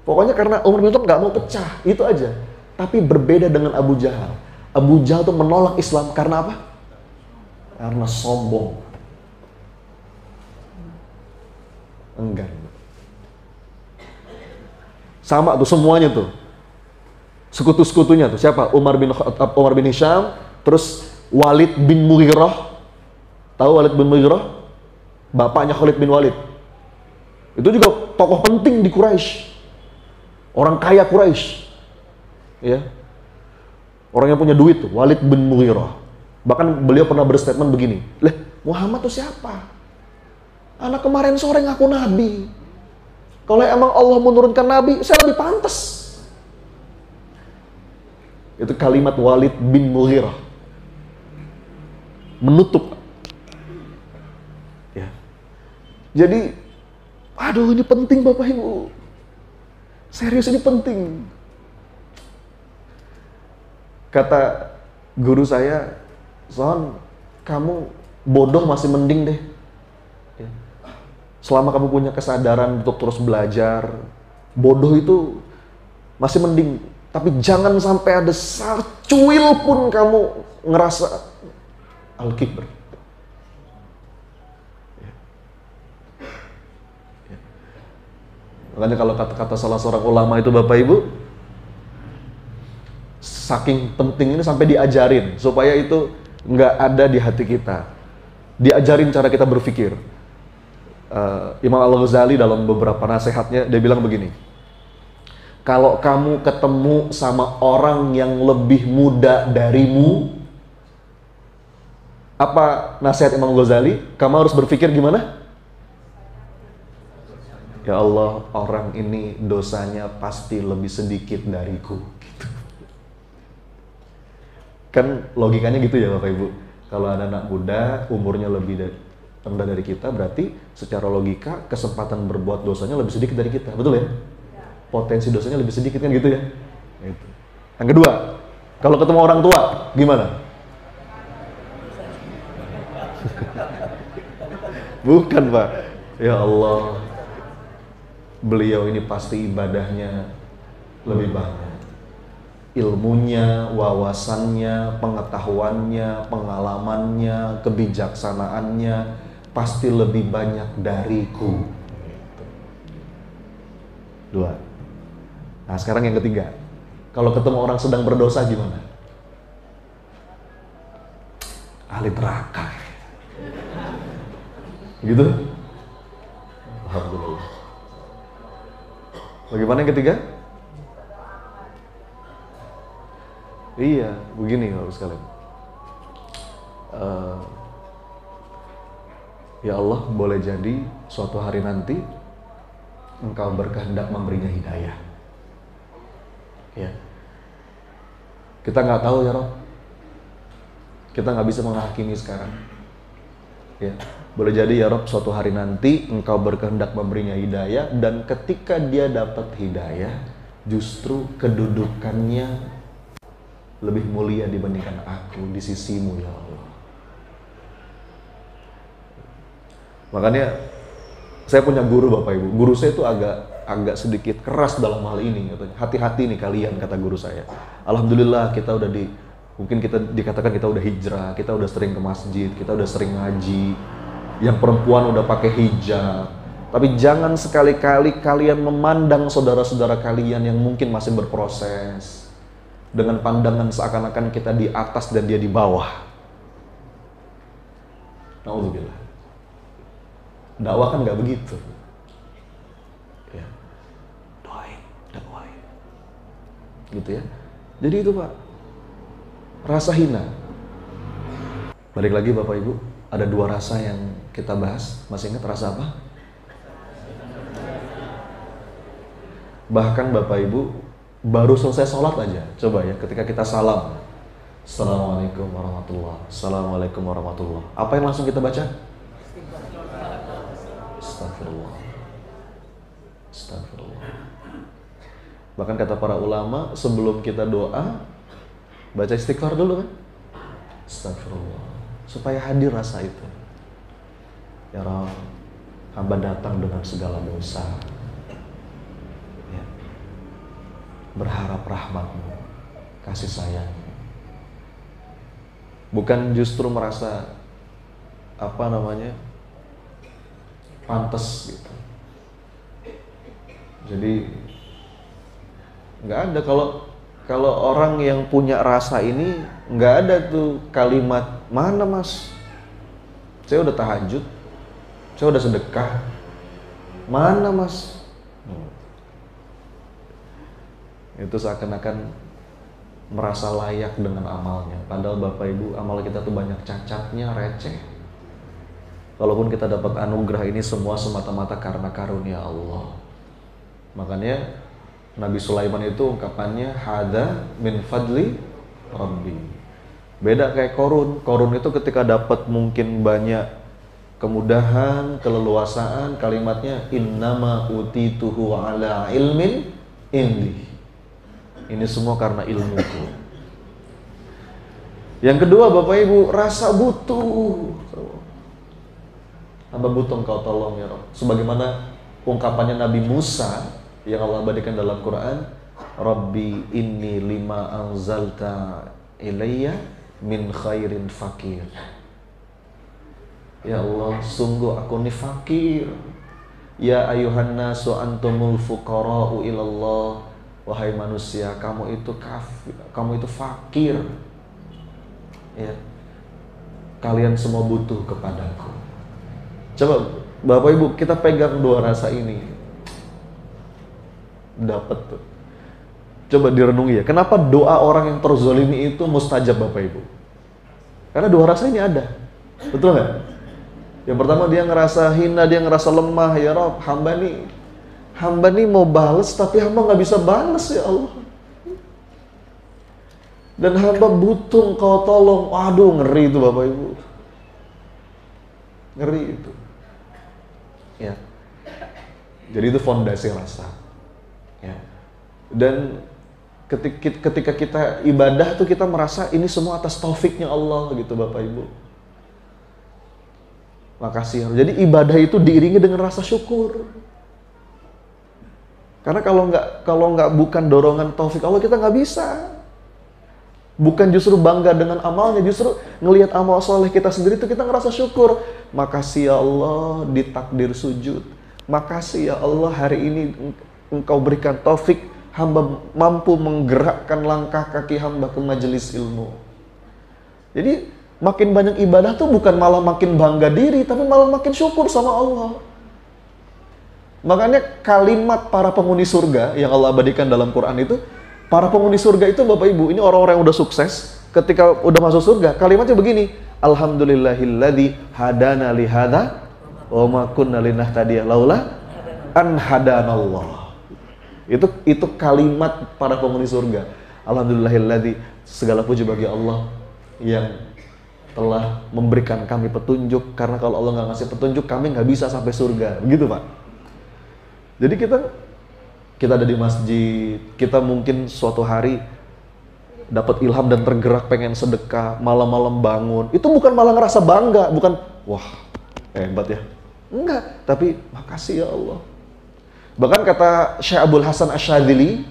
Pokoknya karena Umar bin Khattab nggak mau pecah, itu aja. Tapi berbeda dengan Abu Jahal. Abu Jahal itu menolak Islam karena apa? Karena sombong. Enggan. Sama tuh semuanya tuh. Sekutu-sekutunya tuh. Siapa? Umar bin Khattab, Umar bin Hisham, terus Walid bin Mughirah. Tahu Walid bin Mughirah? Bapaknya Khalid bin Walid. Itu juga tokoh penting di Quraisy. Orang kaya Quraisy. Ya. Orang yang punya duit tuh, Walid bin Mughirah. Bahkan beliau pernah berstatement begini, Muhammad tuh siapa? Anak kemarin sore ngaku nabi. Kalau emang Allah menurunkan nabi, saya lebih pantas. Itu kalimat Walid bin Mughirah. Menutup. Ya. Jadi, aduh ini penting Bapak Ibu. Serius ini penting. Kata guru saya, Son, kamu bodoh masih mending deh. Selama kamu punya kesadaran untuk terus belajar, bodoh itu masih mending. Tapi jangan sampai ada secuil pun kamu ngerasa al-kibr. Makanya kalau kata-kata salah seorang ulama itu Bapak Ibu, saking penting ini sampai diajarin supaya itu nggak ada di hati kita. Diajarin cara kita berpikir. Imam Al-Ghazali dalam beberapa nasihatnya dia bilang begini. Kalau kamu ketemu sama orang yang lebih muda darimu, apa nasihat Imam Al-Ghazali? Kamu harus berpikir gimana? Ya Allah, orang ini dosanya pasti lebih sedikit dariku. Gitu. Kan logikanya gitu ya Bapak Ibu. Kalau ada anak muda umurnya lebih rendah dari kita, berarti secara logika kesempatan berbuat dosanya lebih sedikit dari kita. Betul ya? Potensi dosanya lebih sedikit kan gitu ya? Gitu. Yang kedua, kalau ketemu orang tua, gimana? Bukan Pak. Ya Allah. Beliau ini pasti ibadahnya lebih banyak. Ilmunya, wawasannya, pengetahuannya, pengalamannya, kebijaksanaannya pasti lebih banyak dariku. Dua. Nah sekarang yang ketiga. Kalau ketemu orang sedang berdosa gimana? Ahli neraka. Gitu? Alhamdulillah. Bagaimana yang ketiga? Iya, begini Bapak sekalian. Ya Allah, boleh jadi suatu hari nanti Engkau berkehendak memberinya hidayah. Ya. Kita nggak tahu ya Rob. Kita nggak bisa menghakimi sekarang. Ya. Boleh jadi ya Rob, suatu hari nanti engkau berkehendak memberinya hidayah, dan ketika dia dapat hidayah, justru kedudukannya lebih mulia dibandingkan aku di sisimu ya Allah. Makanya saya punya guru Bapak Ibu. Guru saya itu agak sedikit keras dalam hal ini katanya. Hati-hati nih kalian, kata guru saya. Alhamdulillah kita udah mungkin kita dikatakan kita udah hijrah, kita udah sering ke masjid, kita udah sering ngaji. Yang perempuan udah pakai hijab. Tapi jangan sekali-kali kalian memandang saudara-saudara kalian yang mungkin masih berproses dengan pandangan seakan-akan kita di atas dan dia di bawah. Nauzubillah. Dakwah kan nggak begitu. Ya. Doain, dakwain. Gitu ya. Jadi itu Pak, rasa hina. Balik lagi Bapak Ibu, ada dua rasa yang kita bahas. Masih ingat rasa apa? Bahkan Bapak Ibu, baru selesai sholat aja, coba ya, ketika kita salam, Assalamualaikum warahmatullahi wabarakatuh, Assalamualaikum warahmatullahi wabarakatuh, apa yang langsung kita baca? Astagfirullah. Astagfirullah. Bahkan kata para ulama, sebelum kita doa, baca istighfar dulu kan? Astagfirullah. Supaya hadir rasa itu. Ya Rabb, hamba datang dengan segala dosa, ya. Berharap rahmat-Mu, kasih sayang. Bukan justru merasa pantas gitu. Jadi nggak ada, kalau orang yang punya rasa ini nggak ada tuh kalimat, mana Mas, saya udah tahajud, saya udah sedekah, mana Mas. Itu seakan-akan merasa layak dengan amalnya. Padahal Bapak Ibu, amal kita tuh banyak cacatnya, receh. Walaupun kita dapat anugerah ini semua semata-mata karena karunia Allah. Makanya Nabi Sulaiman itu ungkapannya hada min fadli Rabbi. Beda kayak Korun. Korun itu ketika dapat mungkin banyak kemudahan, keleluasaan, kalimatnya innama utituhu ala ilmin indi. Ini semua karena ilmuku. Yang kedua Bapak Ibu, rasa butuh. Hamba butuh Engkau tolong ya Rabb. Sebagaimana ungkapannya Nabi Musa yang Allah abadikan dalam Quran, Rabbi inni lima anzalta ilayya min khairin fakir. Ya Allah, sungguh aku ini fakir. Ya ayuhan nasu antumul fuqara'u ilallah. Wahai manusia, kamu itu kafir, kamu itu fakir. Ya. Kalian semua butuh kepadaku. Coba Bapak Ibu, kita pegang dua rasa ini. Dapat tuh. Coba direnungi ya, kenapa doa orang yang terzolimi itu mustajab Bapak Ibu? Karena dua rasa ini ada. Betul nggak? Yang pertama dia ngerasa hina, dia ngerasa lemah. Ya Rob, hamba nih mau bales tapi hamba nggak bisa bales ya Allah. Dan hamba butuh Engkau tolong. Waduh, ngeri itu Bapak Ibu. Ngeri itu. Ya. Jadi itu fondasi rasa. Ya. Dan ketika kita ibadah tuh kita merasa ini semua atas taufiknya Allah gitu Bapak Ibu. Makasih. Jadi ibadah itu diiringi dengan rasa syukur. Karena kalau nggak bukan dorongan taufik Allah, kita nggak bisa. Bukan justru bangga dengan amalnya, justru ngelihat amal soleh kita sendiri itu kita ngerasa syukur. Makasih ya Allah di takdir sujud. Makasih ya Allah hari ini Engkau berikan taufik, hamba mampu menggerakkan langkah kaki hamba ke majelis ilmu. Jadi makin banyak ibadah tuh bukan malah makin bangga diri, tapi malah makin syukur sama Allah. Makanya kalimat para penghuni surga yang Allah abadikan dalam Quran itu, para penghuni surga itu Bapak Ibu, ini orang-orang yang udah sukses, ketika udah masuk surga, kalimatnya begini, Alhamdulillahilladzi hadana li hadza wa ma kunna linahtadiya laula an hadanallah. Itu kalimat para penghuni surga. Alhamdulillahilladzi, segala puji bagi Allah yang telah memberikan kami petunjuk, karena kalau Allah nggak ngasih petunjuk kami nggak bisa sampai surga, begitu Pak. Jadi kita ada di masjid, kita mungkin suatu hari dapat ilham dan tergerak pengen sedekah, malam-malam bangun, itu bukan malah ngerasa bangga, bukan wah hebat ya, enggak, tapi makasih ya Allah. Bahkan kata Syekh Abdul Hasan Asyadzili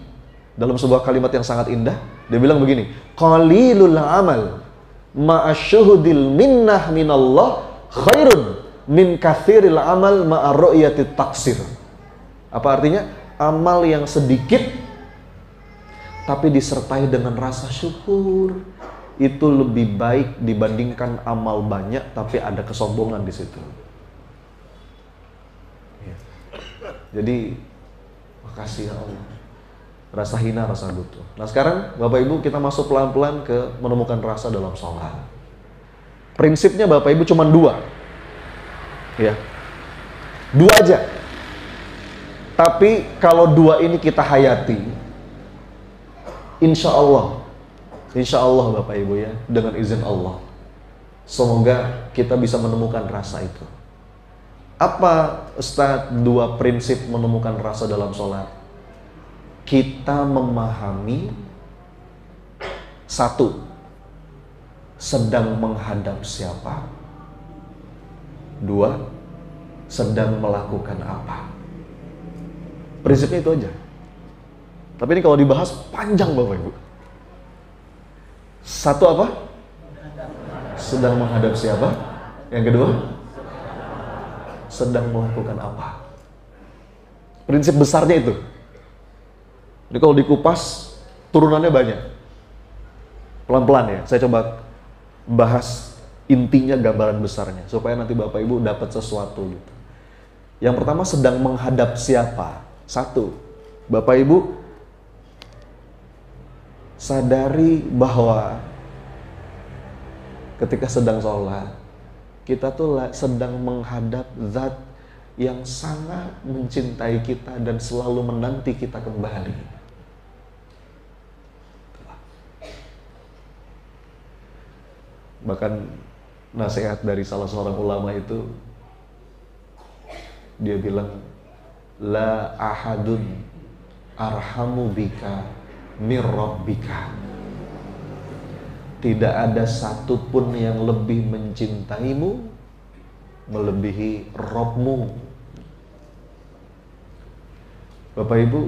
dalam sebuah kalimat yang sangat indah, dia bilang begini, qalilul amal ma'asyuhudil minnah minallah khairun min kathiril amal ma'arru'yati taksir. Apa artinya? Amal yang sedikit tapi disertai dengan rasa syukur itu lebih baik dibandingkan amal banyak tapi ada kesombongan di situ. Ya. Jadi makasih ya Allah. Rasa hina, rasa butuh. Nah sekarang Bapak Ibu kita masuk pelan-pelan ke menemukan rasa dalam sholat. Prinsipnya Bapak Ibu cuma dua. Ya. Dua aja. Tapi kalau dua ini kita hayati, insya Allah Bapak Ibu ya, dengan izin Allah, semoga kita bisa menemukan rasa itu. Apa Ustadz dua prinsip menemukan rasa dalam sholat? Kita memahami satu, sedang menghadap siapa. Dua, sedang melakukan apa. Prinsipnya itu aja. Tapi ini kalau dibahas panjang Bapak Ibu. Satu apa? Sedang menghadap siapa. Yang kedua, sedang melakukan apa. Prinsip besarnya itu. Jadi kalau dikupas, turunannya banyak. Pelan-pelan ya, saya coba bahas intinya, gambaran besarnya, supaya nanti Bapak Ibu dapat sesuatu gitu. Yang pertama, sedang menghadap siapa? Satu, Bapak Ibu sadari bahwa ketika sedang sholat, kita tuh sedang menghadap zat yang sangat mencintai kita dan selalu menanti kita kembali. Bahkan nasihat dari salah seorang ulama itu, dia bilang, la ahadun arhamu bika mir rabbika. Tidak ada satupun yang lebih mencintaimu melebihi Rabbmu. Bapak Ibu,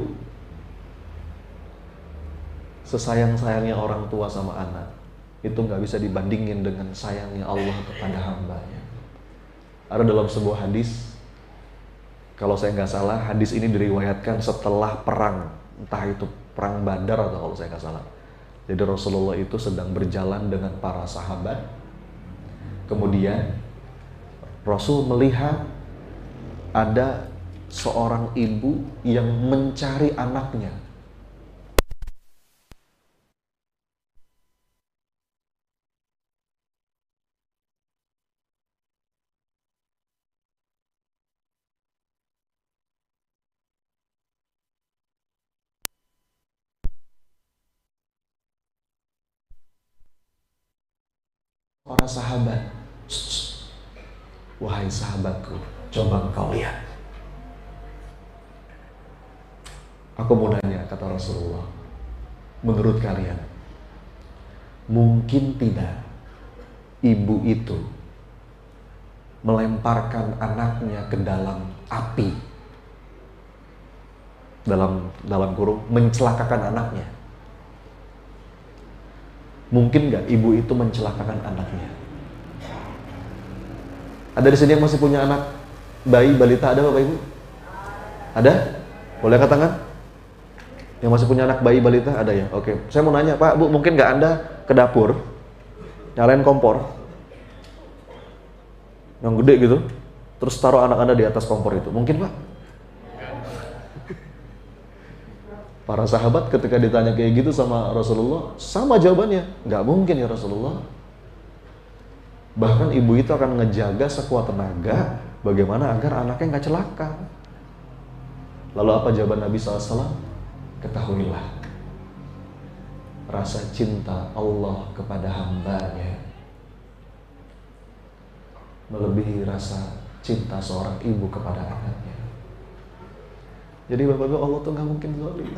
sesayang-sayangnya orang tua sama anak itu nggak bisa dibandingin dengan sayangnya Allah kepada hambanya. Ada dalam sebuah hadis, kalau saya nggak salah, hadis ini diriwayatkan setelah perang, entah itu perang Badar atau kalau saya nggak salah. Jadi Rasulullah itu sedang berjalan dengan para sahabat. Kemudian Rasul melihat ada seorang ibu yang mencari anaknya. Para sahabat, wahai sahabatku, coba engkau lihat. Aku mau nanya, kata Rasulullah, menurut kalian, mungkin tidak ibu itu melemparkan anaknya ke dalam api, dalam kurung, mencelakakan anaknya? Mungkin nggak ibu itu mencelakakan anaknya? Ada di sini yang masih punya anak bayi, balita, ada Bapak Ibu? Ada? Boleh angkat tangan? Yang masih punya anak bayi, balita, ada ya? Oke, saya mau nanya Pak, Bu, mungkin nggak Anda ke dapur, nyalain kompor yang gede gitu, terus taruh anak Anda di atas kompor itu? Mungkin Pak? Para sahabat ketika ditanya kayak gitu sama Rasulullah, sama jawabannya, nggak mungkin ya Rasulullah. Bahkan ibu itu akan ngejaga sekuat tenaga bagaimana agar anaknya nggak celaka. Lalu apa jawaban Nabi SAW? Ketahuilah, rasa cinta Allah kepada hambanya melebihi rasa cinta seorang ibu kepada anaknya. Jadi Bapak-Ibu, Allah tuh nggak mungkin zalim.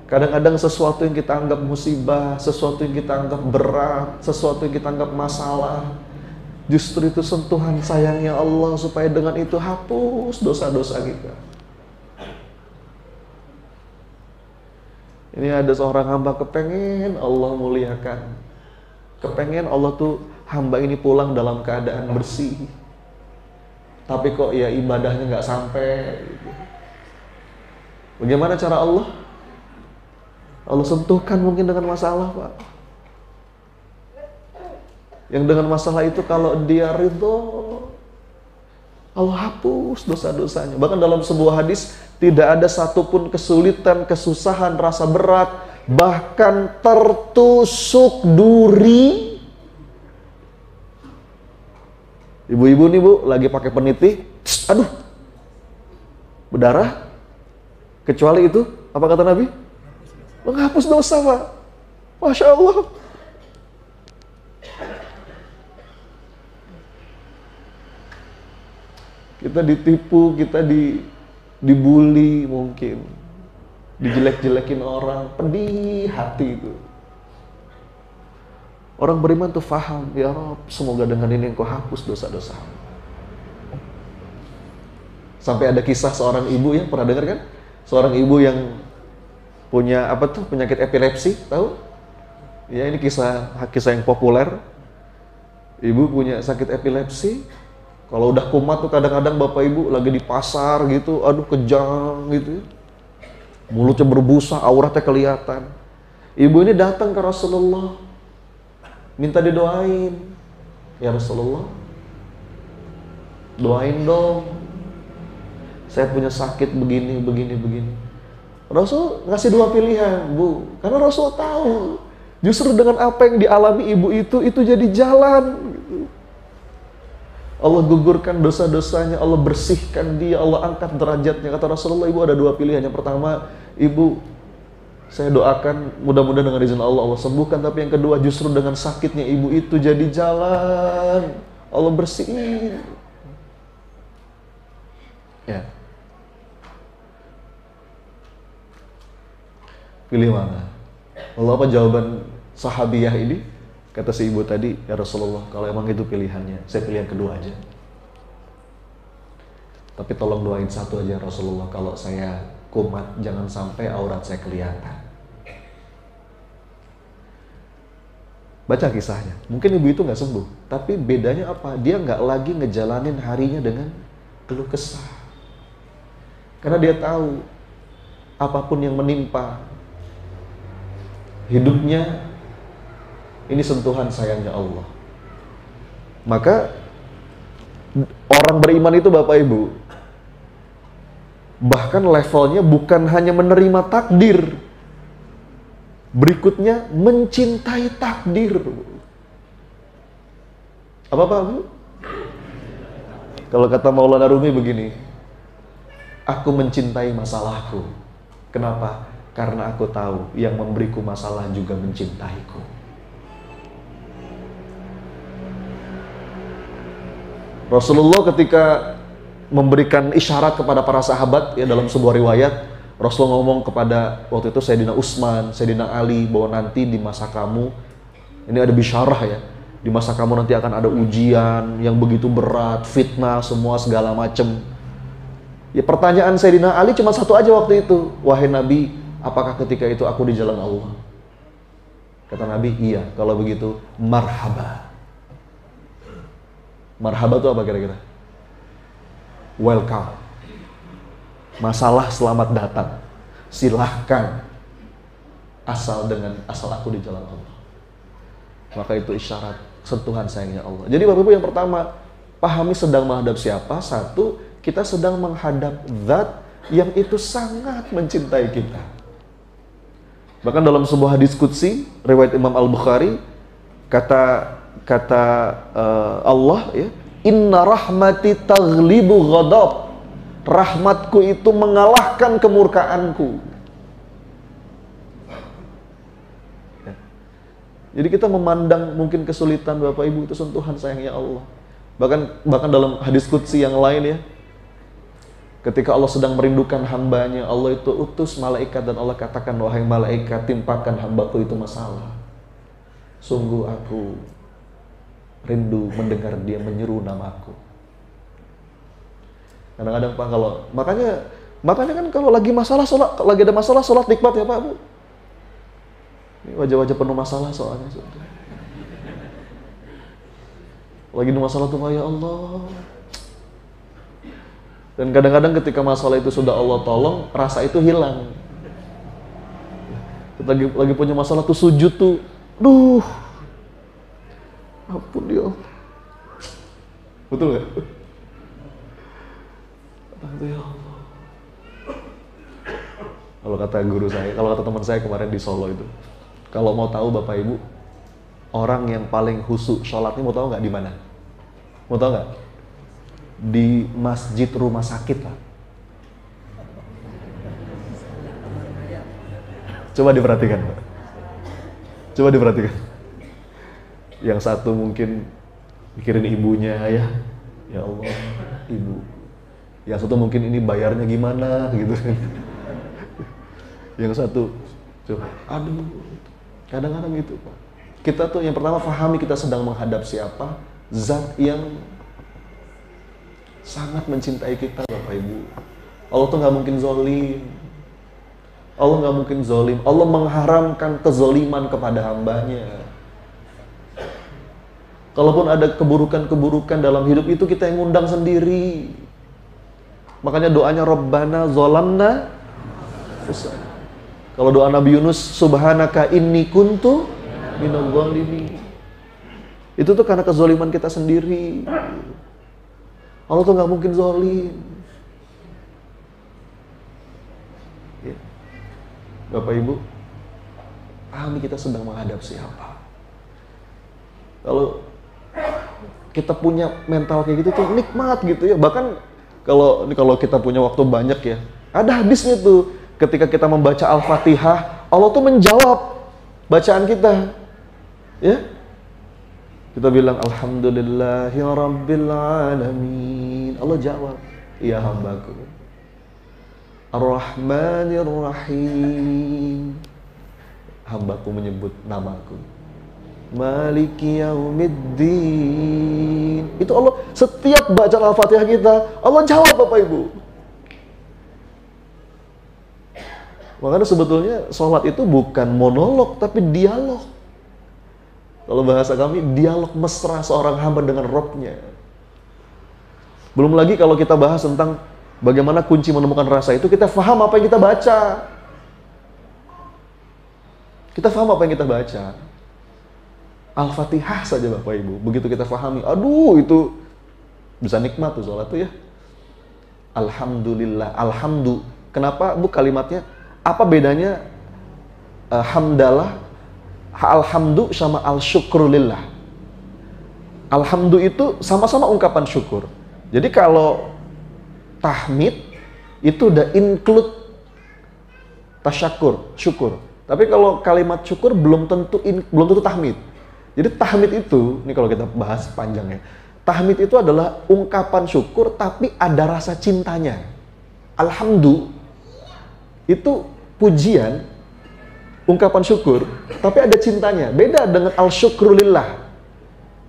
Kadang-kadang sesuatu yang kita anggap musibah, sesuatu yang kita anggap berat, sesuatu yang kita anggap masalah, justru itu sentuhan sayangnya Allah supaya dengan itu hapus dosa-dosa kita. Ini ada seorang hamba kepengen Allah muliakan, kepengen Allah tuh hamba ini pulang dalam keadaan bersih, tapi kok ya ibadahnya nggak sampai. Bagaimana cara Allah? Allah sentuhkan mungkin dengan masalah, Pak. Yang dengan masalah itu kalau dia ridho, Allah hapus dosa-dosanya. Bahkan dalam sebuah hadis, tidak ada satupun kesulitan, kesusahan, rasa berat, bahkan tertusuk duri. Ibu-ibu nih Bu, lagi pakai peniti, aduh, berdarah. Kecuali itu, apa kata Nabi? Menghapus dosa, Pak. Masya Allah. Kita ditipu, kita dibully mungkin, dijelek-jelekin orang, pedih hati itu. Orang beriman tuh faham, ya Rabb, semoga dengan ini Engkau hapus dosa-dosa. Sampai ada kisah seorang ibu, ya pernah dengar kan? Seorang ibu yang punya penyakit epilepsi, tahu? Ya, ini kisah yang populer. Ibu punya sakit epilepsi. Kalau udah kumat tuh kadang-kadang bapak ibu lagi di pasar gitu, aduh kejang gitu, mulutnya berbusa, auratnya kelihatan. Ibu ini datang ke Rasulullah, minta didoain. Ya Rasulullah, doain dong, saya punya sakit begini. Rasul ngasih dua pilihan, Bu, karena Rasul tahu justru dengan apa yang dialami ibu itu jadi jalan. Allah gugurkan dosa-dosanya, Allah bersihkan dia, Allah angkat derajatnya. Kata Rasulullah, ibu ada dua pilihan. Yang pertama, ibu, saya doakan mudah-mudahan dengan izin Allah, Allah sembuhkan. Tapi yang kedua, justru dengan sakitnya ibu itu jadi jalan, Allah bersihin. Ya. Pilih mana? Allah apa jawaban sahabiyah ini? Kata si ibu tadi, ya Rasulullah, kalau emang itu pilihannya, saya pilih yang kedua aja. Tapi tolong doain satu aja Rasulullah, kalau saya kumat, jangan sampai aurat saya kelihatan. Baca kisahnya. Mungkin ibu itu nggak sembuh, tapi bedanya apa? Dia nggak lagi ngejalanin harinya dengan keluh kesah. Karena dia tahu, apapun yang menimpa hidupnya, ini sentuhan sayangnya Allah. Maka orang beriman itu Bapak Ibu, bahkan levelnya bukan hanya menerima takdir, berikutnya mencintai takdir. Apa Pak Bu? Kalau kata Maulana Rumi begini, aku mencintai masalahku. Kenapa? Karena aku tahu yang memberiku masalah juga mencintaiku. Rasulullah ketika memberikan isyarat kepada para sahabat, ya dalam sebuah riwayat, Rasulullah ngomong kepada waktu itu Sayyidina Utsman, Sayyidina Ali, bahwa nanti di masa kamu, ini ada bisyarah ya, di masa kamu nanti akan ada ujian yang begitu berat, fitnah, semua segala macam. Ya pertanyaan Sayyidina Ali cuma satu aja waktu itu, wahai Nabi, apakah ketika itu aku di jalan Allah? Kata Nabi, iya, kalau begitu marhaba. Marhaba itu apa kira-kira? Welcome. Masalah selamat datang. Silahkan. Asal aku di jalan Allah. Maka itu isyarat sentuhan sayangnya Allah. Jadi Bapak Ibu, yang pertama, pahami sedang menghadap siapa. Satu, kita sedang menghadap zat yang itu sangat mencintai kita. Bahkan dalam sebuah hadis qudsi riwayat Imam Al-Bukhari, kata Allah, ya, inna rahmati taghlibu ghadab, rahmatku itu mengalahkan kemurkaanku. Jadi kita memandang mungkin kesulitan Bapak Ibu itu sentuhan sayangnya Allah. Bahkan dalam hadis qudsi yang lain ya, ketika Allah sedang merindukan hambanya, Allah itu utus malaikat dan Allah katakan, wahai malaikat, timpakan hambaku itu masalah. Sungguh aku rindu mendengar dia menyeru namaku. Kadang-kadang Pak, makanya kan kalau lagi ada masalah sholat nikmat ya Pak Bu. Ini wajah-wajah penuh masalah soalnya. Lagi ada masalah tuh ya Allah. Dan kadang-kadang ketika masalah itu sudah Allah tolong, rasa itu hilang. Lagi punya masalah tuh sujud tuh, duh, ampun ya Allah. Betul nggak? Ya Allah. Kalau kata guru saya, kalau kata teman saya kemarin di Solo itu, kalau mau tahu Bapak Ibu, orang yang paling khusyuk sholatnya mau tahu nggak di mana? Mau tahu nggak? Di masjid rumah sakit lah. Coba diperhatikan Pak. Coba diperhatikan. Yang satu mungkin mikirin ibunya ya Allah, ibu. Yang satu mungkin ini bayarnya gimana gitu. Yang satu, coba, aduh, kadang-kadang gitu Pak. Kita tuh yang pertama pahami kita sedang menghadap siapa, zat yang sangat mencintai kita Bapak Ibu. Allah tuh nggak mungkin zolim. Allah nggak mungkin zolim. Allah mengharamkan kezoliman kepada hambanya. Kalaupun ada keburukan-keburukan dalam hidup itu kita yang ngundang sendiri. Makanya doanya Rabbana zolamna. Kalau doa Nabi Yunus, Subhanaka inni kuntu minadh dhalimin. Itu tuh karena kezoliman kita sendiri. Allah tuh nggak mungkin zolim. Ya. Bapak Ibu, pahami kita sedang menghadap siapa. Kalau kita punya mental kayak gitu tuh nikmat gitu ya. Bahkan kalau kita punya waktu banyak ya, ada hadisnya tuh. Ketika kita membaca Al-Fatihah, Allah tuh menjawab bacaan kita. Ya. Kita bilang alhamdulillahi rabbil alamin. Allah jawab, "Ya hambaku." Ar-Rahmanir Rahim. Hambaku menyebut namaku. Maliki yaumiddin. Itu Allah setiap baca Al-Fatihah kita, Allah jawab Bapak Ibu. Makanya sebetulnya sholat itu bukan monolog, tapi dialog. Kalau bahasa kami, dialog mesra seorang hamba dengan Robnya. Belum lagi kalau kita bahas tentang bagaimana kunci menemukan rasa itu, kita faham apa yang kita baca. Kita faham apa yang kita baca. Al-Fatihah saja Bapak Ibu, begitu kita fahami, aduh itu bisa nikmat tuh sholat tuh ya. Alhamdulillah, alhamdu. Kenapa Bu kalimatnya? Apa bedanya hamdalah, alhamdu sama al-syukrulillah? Alhamdu itu sama-sama ungkapan syukur. Jadi kalau tahmid itu udah include tasyakur, syukur. Tapi kalau kalimat syukur belum tentu tahmid. Jadi tahmid itu, ini kalau kita bahas panjang ya. Tahmid itu adalah ungkapan syukur tapi ada rasa cintanya. Alhamdu itu pujian, ungkapan syukur, tapi ada cintanya. Beda dengan al-syukrulillah.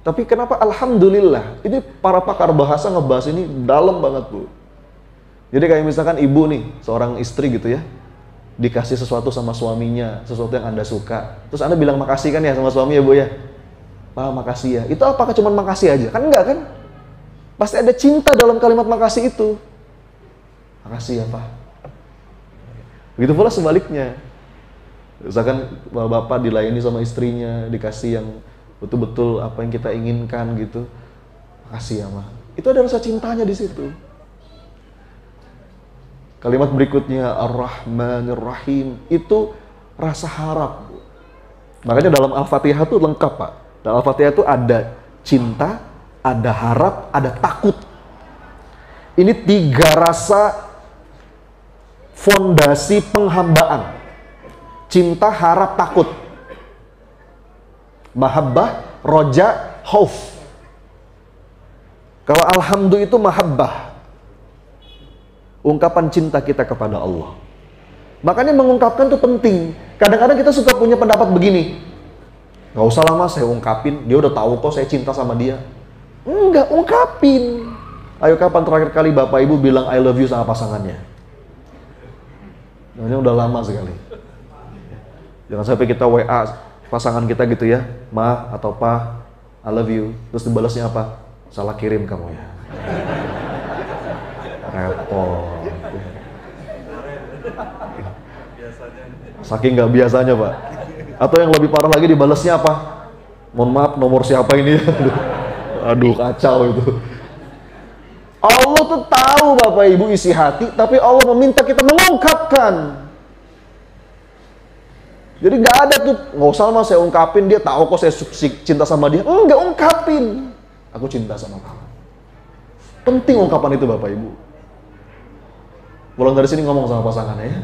Tapi kenapa alhamdulillah? Ini para pakar bahasa ngebahas ini dalam banget Bu. Jadi kayak misalkan ibu nih, seorang istri gitu ya, dikasih sesuatu sama suaminya, sesuatu yang Anda suka. Terus Anda bilang makasih kan ya sama suami ya Bu ya? Pak makasih ya. Itu apakah cuma makasih aja? Kan enggak kan? Pasti ada cinta dalam kalimat makasih itu. Makasih ya Pak. Begitu pula sebaliknya. Misalkan bapak dilayani sama istrinya, dikasih yang betul-betul apa yang kita inginkan gitu. Makasih ya, Ma. Itu ada rasa cintanya di situ. Kalimat berikutnya Ar-Rahmanir Rahim itu rasa harap. Makanya dalam Al-Fatihah itu lengkap, Pak. Dalam Al-Fatihah itu ada cinta, ada harap, ada takut. Ini 3 rasa fondasi penghambaan. Cinta, harap, takut. Mahabbah, roja, khauf. Kalau alhamdu itu mahabbah, ungkapan cinta kita kepada Allah. Makanya mengungkapkan itu penting. Kadang-kadang kita suka punya pendapat begini, gak usah lama saya ungkapin, dia udah tahu kok saya cinta sama dia. Enggak, ungkapin. Ayo, kapan terakhir kali Bapak Ibu bilang I love you sama pasangannya? Nah, ini udah lama sekali. Jangan sampai kita WA pasangan kita gitu ya, Ma atau Pa, I love you. Terus dibalasnya apa? Salah kirim kamu ya. Repot. Saking nggak biasanya, Pak. Atau yang lebih parah lagi, dibalasnya apa? Mohon maaf, nomor siapa ini? Aduh, kacau itu. Allah tuh tahu Bapak Ibu isi hati, tapi Allah meminta kita mengungkapkan. Jadi nggak ada tuh, nggak usah mas saya ungkapin, dia tahu kok saya cinta sama dia. Enggak, ungkapin. Aku cinta sama kamu. Penting ungkapan itu Bapak Ibu. Pulang dari sini ngomong sama pasangannya ya.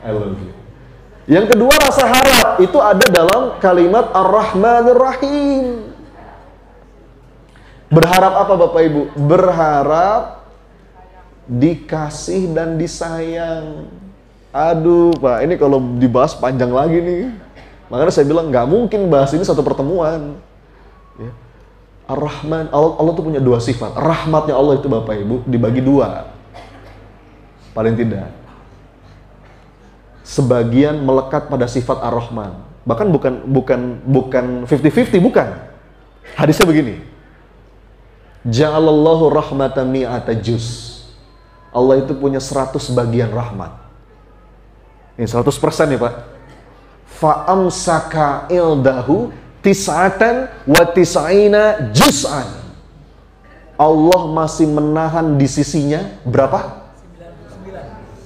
I love you. Yang kedua, rasa harap itu ada dalam kalimat Ar-Rahmanir Rahim. Berharap apa Bapak Ibu? Berharap dikasih dan disayang. Aduh Pak, ini kalau dibahas panjang lagi nih. Makanya saya bilang nggak mungkin bahas ini satu pertemuan. Ya. Ar-Rahman, Allah tuh punya dua sifat. Rahmatnya Allah itu Bapak Ibu dibagi dua. Paling tidak. Sebagian melekat pada sifat Ar-Rahman. Bahkan bukan 50-50, bukan. Hadisnya begini. Ja'alallahu rahmatan mi'ata juz. Allah itu punya 100 bagian rahmat. Ini 100% nih Pak. Fa'amsaka ildahu tis'atan wa tis'ina juz'an. Allah masih menahan di sisinya berapa?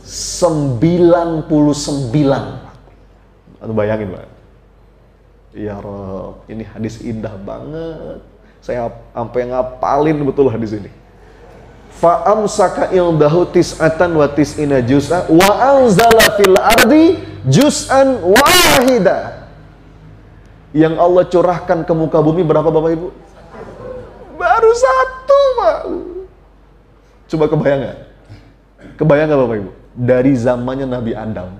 99. Aduh, bayangin Pak. Ya Rob, ini hadis indah banget. Saya sampai ngapalin betul hadis ini. Fa'amsaka ildahu tis'atan wa tis'ina juz'an wa anzala fil ardi juz'an wahida. Yang Allah curahkan ke muka bumi berapa Bapak Ibu? Baru 1 Pak. Coba kebayang gak? Kebayang gak Bapak Ibu? Dari zamannya Nabi Adam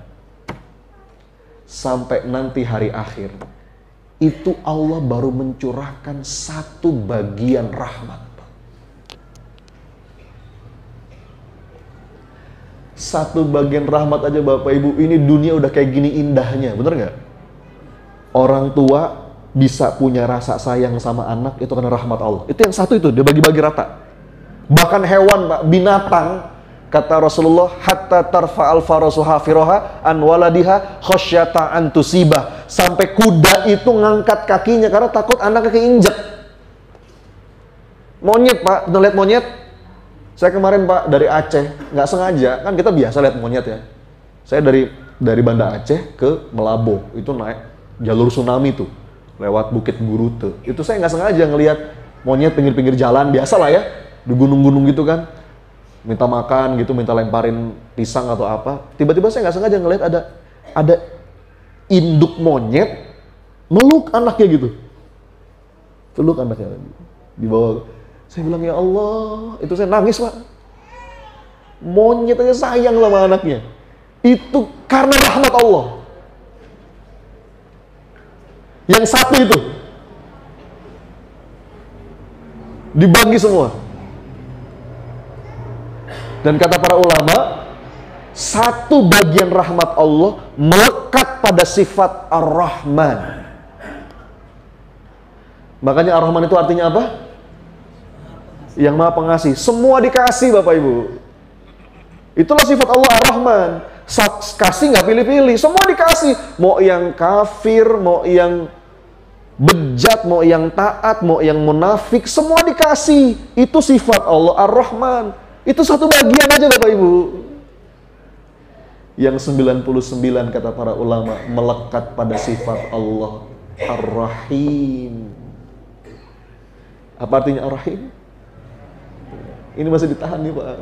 sampai nanti hari akhir, itu Allah baru mencurahkan 1 bagian rahmat. 1 bagian rahmat aja Bapak Ibu, ini dunia udah kayak gini indahnya, bener gak? Orang tua bisa punya rasa sayang sama anak, itu karena rahmat Allah. Itu yang 1 itu, dia bagi-bagi rata. Bahkan hewan Pak, binatang, kata Rasulullah, hatta tarfa'al farasu hafiroha an waladiha khasyata an tusibah. Sampai kuda itu ngangkat kakinya karena takut anaknya keinjek. Monyet Pak, udah lihat monyet? Saya kemarin Pak dari Aceh, nggak sengaja, kan kita biasa lihat monyet ya. Saya dari Banda Aceh ke Melabo, itu naik jalur tsunami tuh, lewat Bukit Gurute. Itu saya nggak sengaja ngelihat monyet pinggir-pinggir jalan, biasa lah ya, di gunung-gunung gitu kan. Minta makan gitu, minta lemparin pisang atau apa. Tiba-tiba saya nggak sengaja ngelihat ada induk monyet meluk anaknya gitu. Peluk anaknya dibawa. Saya bilang ya Allah, itu saya nangis Pak. Monyet aja sayang sama anaknya. Itu karena rahmat Allah. Yang 1 itu dibagi semua. Dan kata para ulama, 1 bagian rahmat Allah melekat pada sifat Ar-Rahman. Makanya Ar-Rahman itu artinya apa? Yang Maha Pengasih. Semua dikasih Bapak Ibu. Itulah sifat Allah Ar-Rahman. Kasih nggak pilih-pilih, semua dikasih. Mau yang kafir, mau yang bejat, mau yang taat, mau yang munafik, semua dikasih. Itu sifat Allah Ar-Rahman. Itu 1 bagian aja Bapak Ibu. Yang 99 kata para ulama melekat pada sifat Allah Ar-Rahim. Apa artinya Ar-Rahim? Ini masih ditahan nih Pak.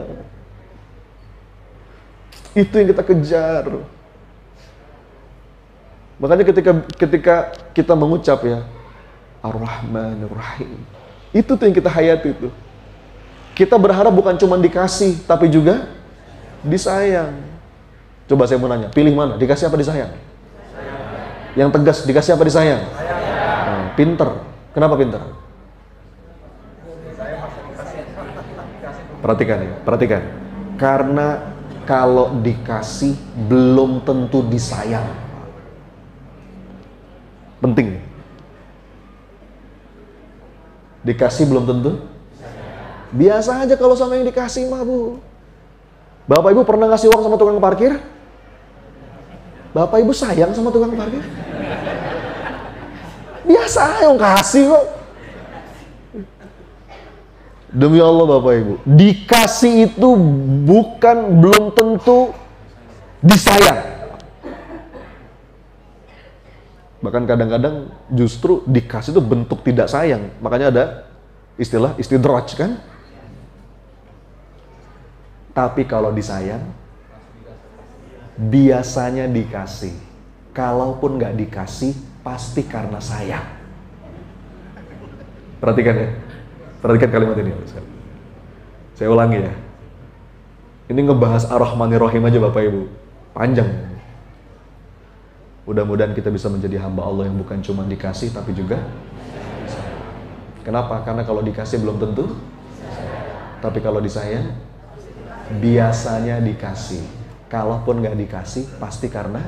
Itu yang kita kejar. Makanya ketika kita mengucap ya Ar-Rahmanir Rahim, itu tuh yang kita hayati tuh. Kita berharap bukan cuma dikasih, tapi juga disayang. Coba saya mau nanya, pilih mana? Dikasih apa disayang? Yang tegas, dikasih apa disayang? Nah, pinter. Kenapa pinter? Perhatikan ya, perhatikan. Karena kalau dikasih belum tentu disayang. Penting. Dikasih belum tentu. Biasa aja kalau sama yang dikasih mah, Bu. Bapak Ibu pernah ngasih uang sama tukang parkir? Bapak Ibu sayang sama tukang parkir? Biasa yang kasih kok. Demi Allah Bapak Ibu, dikasih itu belum tentu disayang. Bahkan kadang-kadang justru dikasih itu bentuk tidak sayang. Makanya ada istilah istidraj kan? Tapi kalau disayang, biasanya dikasih. Kalaupun nggak dikasih, pasti karena sayang. Perhatikan ya. Perhatikan kalimat ini. Saya ulangi ya. Ini ngebahas Ar-Rahmanir Rahim aja Bapak Ibu. Panjang. Mudah-mudahan kita bisa menjadi hamba Allah yang bukan cuma dikasih, tapi juga. Kenapa? Karena kalau dikasih belum tentu. Tapi kalau disayang, biasanya dikasih. Kalaupun nggak dikasih, pasti karena.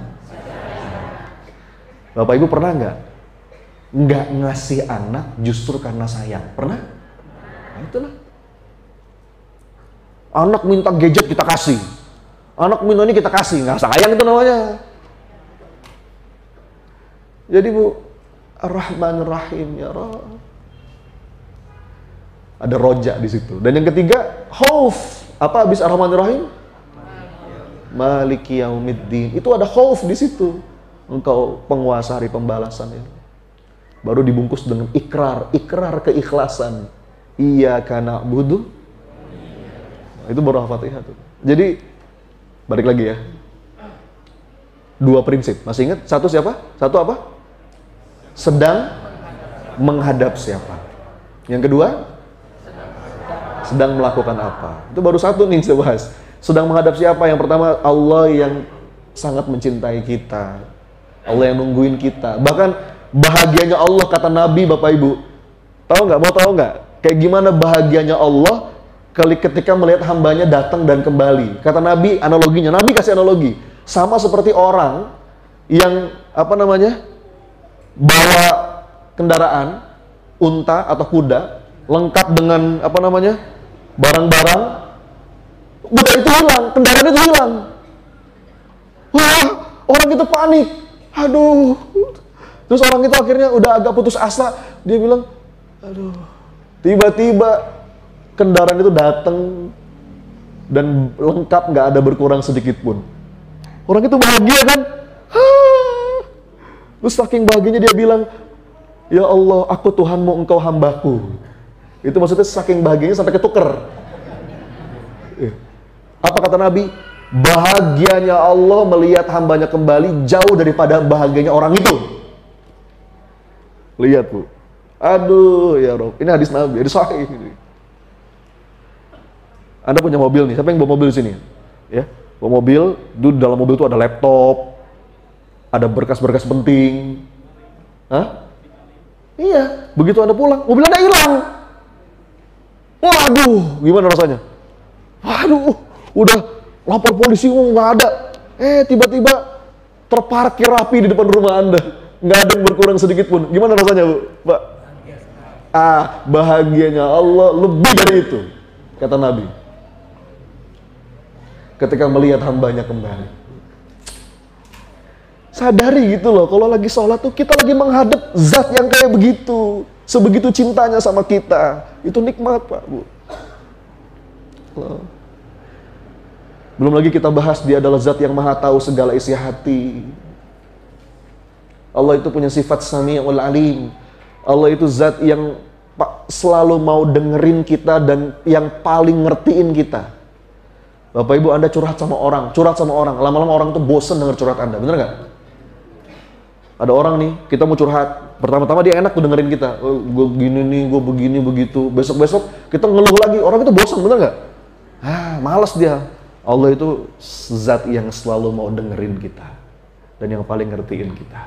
Bapak Ibu pernah nggak ngasih anak justru karena sayang? Pernah? Nah, itulah. Anak minta gadget kita kasih. Anak minta ini kita kasih. Nggak sayang itu namanya. Jadi Bu, Ar-Rahmanir Rahim ya Rabb. Ada roja di situ. Dan yang ketiga, khauf. Apa habis Ar-Rahmanir Rahim? Maliki Yaumiddin. Itu ada khauf di situ. Engkau penguasa hari pembalasan ya. Baru dibungkus dengan ikrar keikhlasan. Iyyaka na'budu. Itu baru Al-Fatihah tuh. Jadi balik lagi ya. Dua prinsip. Masih ingat? Satu siapa? Satu apa? Sedang menghadap siapa? Yang kedua? Sedang melakukan apa? Itu baru satu nih saya bahas. Sedang menghadap siapa? Yang pertama, Allah yang sangat mencintai kita. Allah yang nungguin kita. Bahkan bahagianya Allah, kata Nabi, Bapak Ibu. Tahu nggak? Mau tahu nggak? Kayak gimana bahagianya Allah ketika melihat hambanya datang dan kembali. Kata Nabi, analoginya. Nabi kasih analogi. Sama seperti orang yang, bawa kendaraan, unta atau kuda, lengkap dengan, barang-barang, udah itu hilang, kendaraan itu hilang. Wah, orang itu panik. Aduh. Terus orang itu akhirnya udah agak putus asa. Dia bilang, aduh. Tiba-tiba kendaraan itu datang dan lengkap, nggak ada berkurang sedikit pun. Orang itu bahagia kan? Terus saking bahagianya dia bilang, ya Allah, aku Tuhanmu, engkau hambaku. Itu maksudnya saking bahagianya sampai ketuker. Apa kata Nabi? Bahagianya Allah melihat hambanya kembali jauh daripada bahagianya orang itu. Lihat Bu. Aduh ya Rob, ini hadis Nabi, hadis sahih. Anda punya mobil nih, siapa yang bawa mobil di sini? Ya, bawa mobil, di dalam mobil itu ada laptop, ada berkas-berkas penting. Hah? Iya, begitu Anda pulang, mobil Anda hilang. Waduh, gimana rasanya? Waduh, udah lapor polisi, nggak ada. Tiba-tiba terparkir rapi di depan rumah Anda, nggak ada yang berkurang sedikit pun. Gimana rasanya, Bu? Pak? Bahagianya Allah lebih dari itu, kata Nabi. Ketika melihat hambanya kembali. Sadari gitu loh, kalau lagi sholat tuh kita lagi menghadap zat yang kayak begitu. Sebegitu cintanya sama kita. Itu nikmat Pak, Bu. Belum lagi kita bahas dia adalah zat yang maha tahu segala isi hati. Allah itu punya sifat Sami'ul Alim. Allah itu zat yang selalu mau dengerin kita dan yang paling ngertiin kita. Bapak Ibu, Anda curhat sama orang, lama-lama orang tuh bosen denger curhat Anda, bener nggak? Ada orang nih, kita mau curhat. Pertama-tama dia enak tuh dengerin kita. Oh, gue gini nih, gue begini, begitu. Besok-besok kita ngeluh lagi. Orang itu bosan, bener nggak? Malas dia. Allah itu zat yang selalu mau dengerin kita. Dan yang paling ngertiin kita.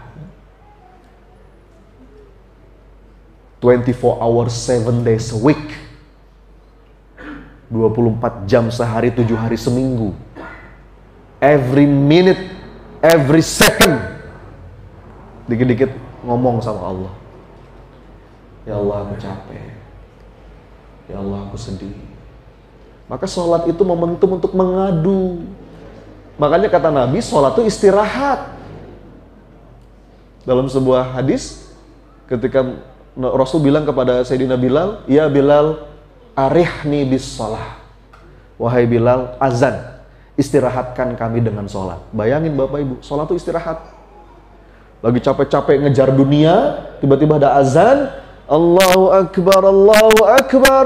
24 hours, 7 days a week. 24 jam sehari, 7 hari seminggu. Every minute, every second. Dikit-dikit ngomong sama Allah. Ya Allah, aku capek. Ya Allah, aku sedih. Maka sholat itu momentum untuk mengadu. Makanya kata Nabi, sholat itu istirahat. Dalam sebuah hadis, ketika Rasul bilang kepada Sayyidina Bilal, ya Bilal, arihni bis sholah. Wahai Bilal, azan, istirahatkan kami dengan sholat. Bayangin Bapak Ibu, sholat itu istirahat. Lagi capek-capek ngejar dunia, tiba-tiba ada azan, Allahu Akbar, Allahu Akbar.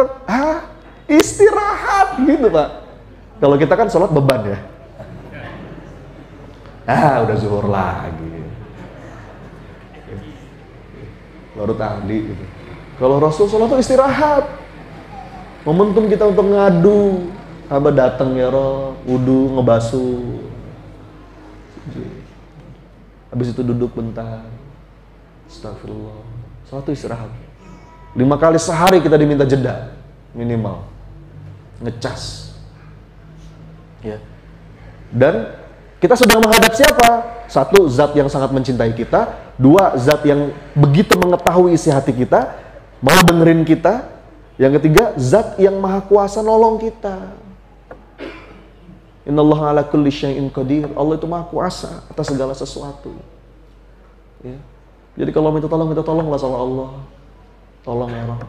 Istirahat gitu Pak. Kalau kita kan sholat beban ya. Udah zuhur lagi. Baru tadi gitu. Kalau Rasul sholat itu istirahat. Momentum kita untuk ngadu. Hamba datang ya Roh, wudu, ngebasuh. Habis itu duduk bentar. Astagfirullah. Sholat itu istirahat. 5 kali sehari kita diminta jeda minimal. Ngecas. Ya. Dan kita sedang menghadap siapa? 1, zat yang sangat mencintai kita. 2, zat yang begitu mengetahui isi hati kita, mau dengerin kita. Yang ketiga, zat yang maha kuasa nolong kita. Innallaha ala kulli syai'in qadir. Allah itu maha kuasa atas segala sesuatu. Ya. Jadi kalau minta tolonglah sama Allah. Tolong ya Allah.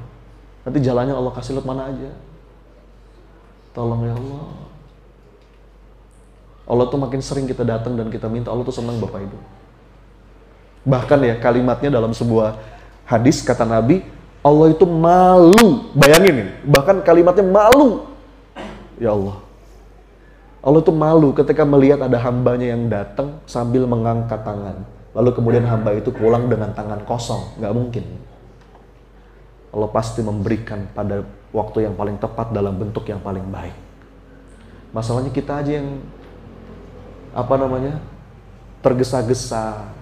Nanti jalannya Allah kasih lihat mana aja. Tolong ya Allah. Allah tuh makin sering kita datang dan kita minta, Allah tuh senang Bapak Ibu. Bahkan ya kalimatnya dalam sebuah hadis kata Nabi, Allah itu malu. Bayangin nih, bahkan kalimatnya malu. Ya Allah. Allah tuh malu ketika melihat ada hambanya yang datang sambil mengangkat tangan. Lalu kemudian hamba itu pulang dengan tangan kosong. Nggak mungkin. Allah pasti memberikan pada waktu yang paling tepat dalam bentuk yang paling baik. Masalahnya kita aja yang tergesa-gesa.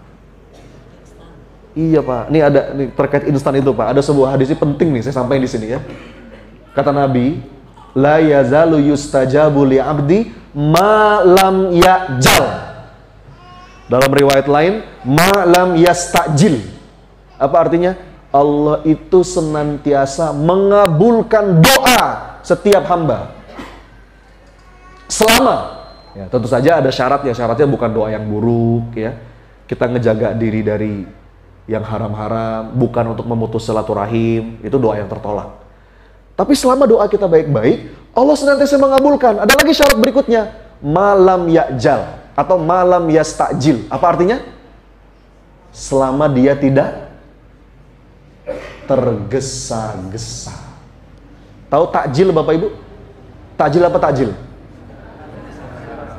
Iya Pak, ini ada nih, terkait instan itu Pak. Ada sebuah hadis penting nih, saya sampaikan di sini ya. Kata Nabi, la yazalu yustajabu li abdi ma lam ya'jal. Dalam riwayat lain, ma lam yastajil. Apa artinya? Allah itu senantiasa mengabulkan doa setiap hamba. Selama, ya tentu saja ada syaratnya. Syaratnya bukan doa yang buruk ya. Kita ngejaga diri dari yang haram-haram, bukan untuk memutus silaturahim, itu doa yang tertolak. Tapi selama doa kita baik-baik, Allah senantiasa mengabulkan. Ada lagi syarat berikutnya, malam ya'jal atau malam yastajil. Apa artinya? Selama dia tidak tergesa-gesa. Tahu takjil Bapak Ibu? Takjil apa takjil?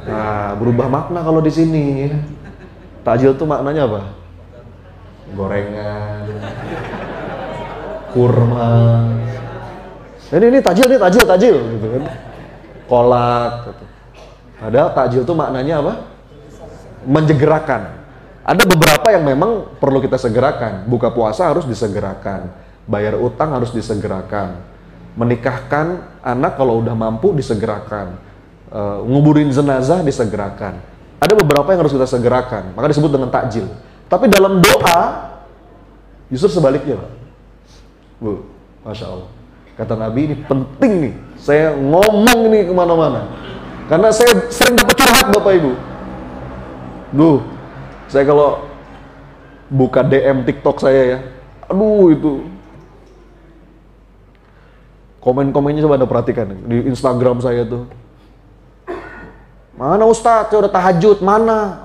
Nah, berubah makna kalau di sini. Takjil itu maknanya apa? Gorengan, kurma. Ini takjil gitu kan. Kolak gitu. Padahal takjil itu maknanya apa? Menjegerakan. Ada beberapa yang memang perlu kita segerakan. Buka puasa harus disegerakan. Bayar utang harus disegerakan. Menikahkan anak kalau udah mampu disegerakan. Nguburin jenazah disegerakan. Ada beberapa yang harus kita segerakan. Maka disebut dengan takjil. Tapi dalam doa justru sebaliknya Pak. Bu, Masya Allah. Kata Nabi, ini penting nih. Saya ngomong ini kemana-mana. Karena saya sering dapat curhat Bapak Ibu. Saya kalau buka DM TikTok saya ya, itu komen-komennya coba Anda perhatikan di Instagram saya tuh. Mana Ustadz, saya udah tahajud, mana?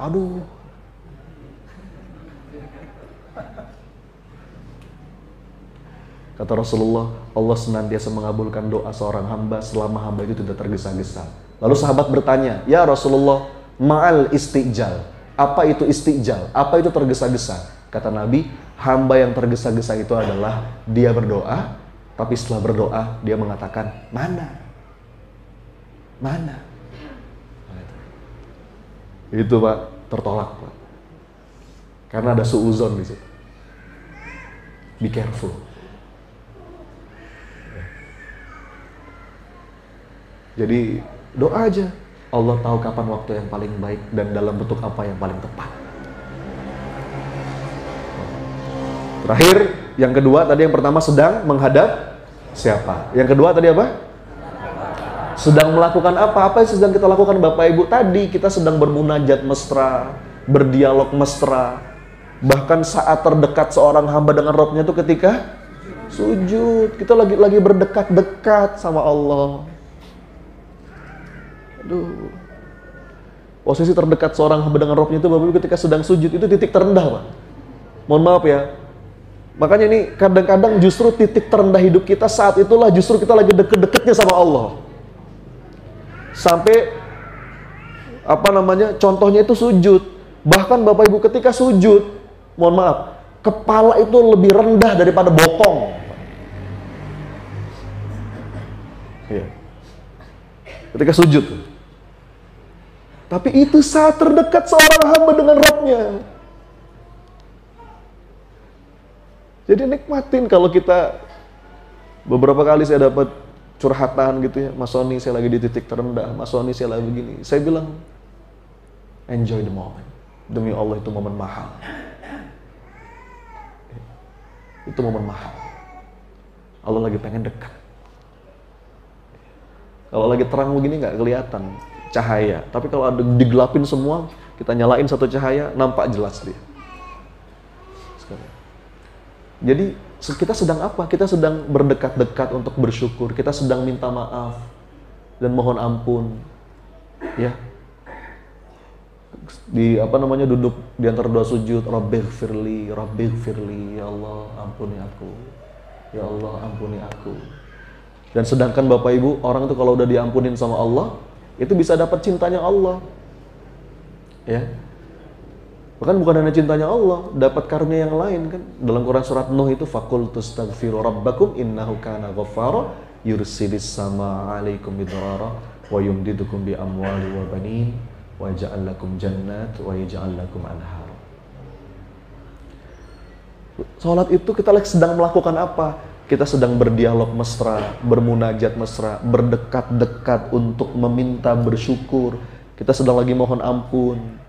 Kata Rasulullah, Allah senantiasa mengabulkan doa seorang hamba selama hamba itu tidak tergesa-gesa. Lalu sahabat bertanya, ya Rasulullah, ma'al istijal. Apa itu istijal? Apa itu tergesa-gesa? Kata Nabi, hamba yang tergesa-gesa itu adalah dia berdoa, tapi setelah berdoa dia mengatakan, mana? Itu Pak, tertolak Pak. Karena ada suuzon di situ. Be careful. Jadi doa aja. Allah tahu kapan waktu yang paling baik dan dalam bentuk apa yang paling tepat. Terakhir, yang kedua tadi, yang pertama sedang menghadap siapa? Yang kedua tadi apa? Sedang melakukan apa? Apa yang sedang kita lakukan Bapak Ibu? Tadi kita sedang bermunajat mesra, berdialog mesra. Bahkan saat terdekat seorang hamba dengan Rabb-nya itu ketika sujud. Kita lagi berdekat-dekat sama Allah. Aduh. Posisi terdekat seorang hamba dengan Rabb-nya itu Bapak Ibu ketika sedang sujud itu titik terendah Pak. Mohon maaf ya. Makanya ini kadang-kadang justru titik terendah hidup kita saat itulah justru kita lagi deket-deketnya sama Allah. Sampai contohnya itu sujud. Bahkan Bapak Ibu ketika sujud, mohon maaf, kepala itu lebih rendah daripada bokong. Iya. Ketika sujud. Tapi itu saat terdekat seorang hamba dengan Rabb-nya. Jadi nikmatin kalau kita, beberapa kali saya dapat curhatan gitu ya, Mas Sony saya lagi di titik terendah, Mas Sony saya lagi begini. Saya bilang, enjoy the moment. Demi Allah itu momen mahal. Itu momen mahal. Allah lagi pengen dekat. Kalau lagi terang begini nggak kelihatan cahaya. Tapi kalau ada digelapin semua, kita nyalain satu cahaya, nampak jelas dia. Jadi kita sedang apa? Kita sedang berdekat-dekat untuk bersyukur. Kita sedang minta maaf dan mohon ampun. Ya. Duduk di antara dua sujud, Rabbighfirli, ya Allah, ampuni aku. Ya Allah, ampuni aku. Dan sedangkan Bapak Ibu, orang itu kalau udah diampunin sama Allah, itu bisa dapat cintanya Allah. Ya. Bahkan bukan hanya cintanya Allah, dapat karunia yang lain kan. Dalam Quran surat Nuh itu faqul tastaghfiru rabbakum innahu kana ghaffara yursilis sama 'alaikum bidrara wa yumdidukum bi amwali wa banin wa yaj'al lakum jannat wa yaj'al lakum anhar. Salat itu kita sedang melakukan apa? Kita sedang berdialog mesra, bermunajat mesra, berdekat-dekat untuk meminta bersyukur. Kita sedang lagi mohon ampun.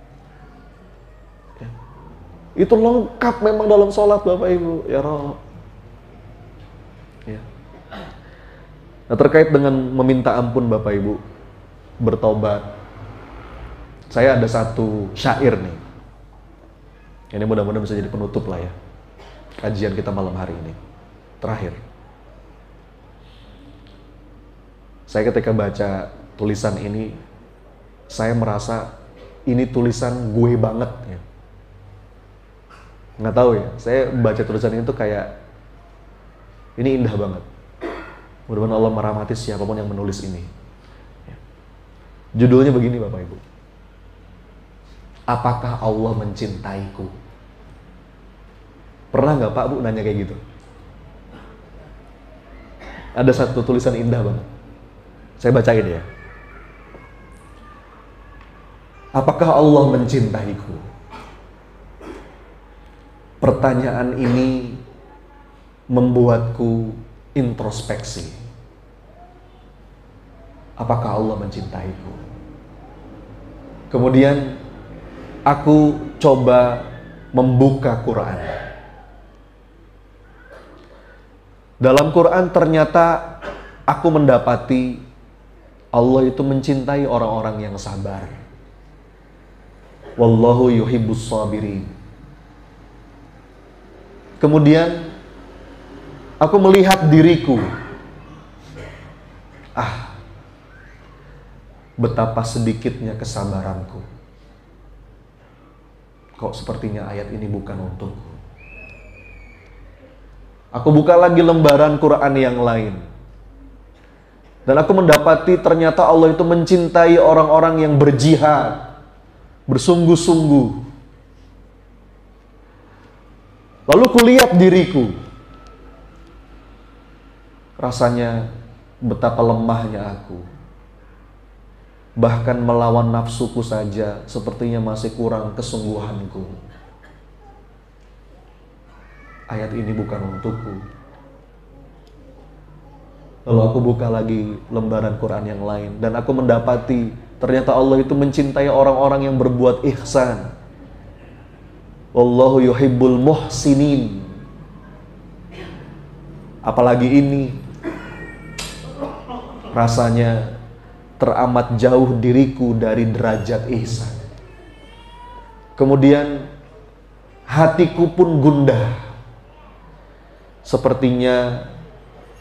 Itu lengkap memang dalam sholat Bapak Ibu. Ya Rabb. Ya. Nah, terkait dengan meminta ampun Bapak Ibu, bertobat. Saya ada satu syair nih. Ini mudah-mudahan bisa jadi penutup lah ya kajian kita malam hari ini. Terakhir. Saya ketika baca tulisan ini, saya merasa ini tulisan gue banget ya. Nggak tahu ya, saya baca tulisan ini tuh kayak ini indah banget. Mudah-mudahan Allah merahmati siapapun yang menulis ini. Judulnya begini Bapak Ibu. Apakah Allah mencintaiku? Pernah nggak Pak Bu nanya kayak gitu? Ada satu tulisan indah banget. Saya bacain ya. Apakah Allah mencintaiku? Pertanyaan ini membuatku introspeksi. Apakah Allah mencintaiku? Kemudian aku coba membuka Quran. Dalam Quran ternyata aku mendapati Allah itu mencintai orang-orang yang sabar. Wallahu yuhibbus sabirin. Kemudian aku melihat diriku. Betapa sedikitnya kesabaranku. Kok sepertinya ayat ini bukan untukku. Aku buka lagi lembaran Quran yang lain. Dan aku mendapati ternyata Allah itu mencintai orang-orang yang berjihad, bersungguh-sungguh. Lalu kulihat diriku, rasanya betapa lemahnya aku. Bahkan melawan nafsuku saja sepertinya masih kurang kesungguhanku. Ayat ini bukan untukku. Lalu aku buka lagi lembaran Quran yang lain dan aku mendapati ternyata Allah itu mencintai orang-orang yang berbuat ihsan. Wallahu yuhibbul muhsinin. Apalagi ini rasanya teramat jauh diriku dari derajat ihsan. Kemudian hatiku pun gundah. Sepertinya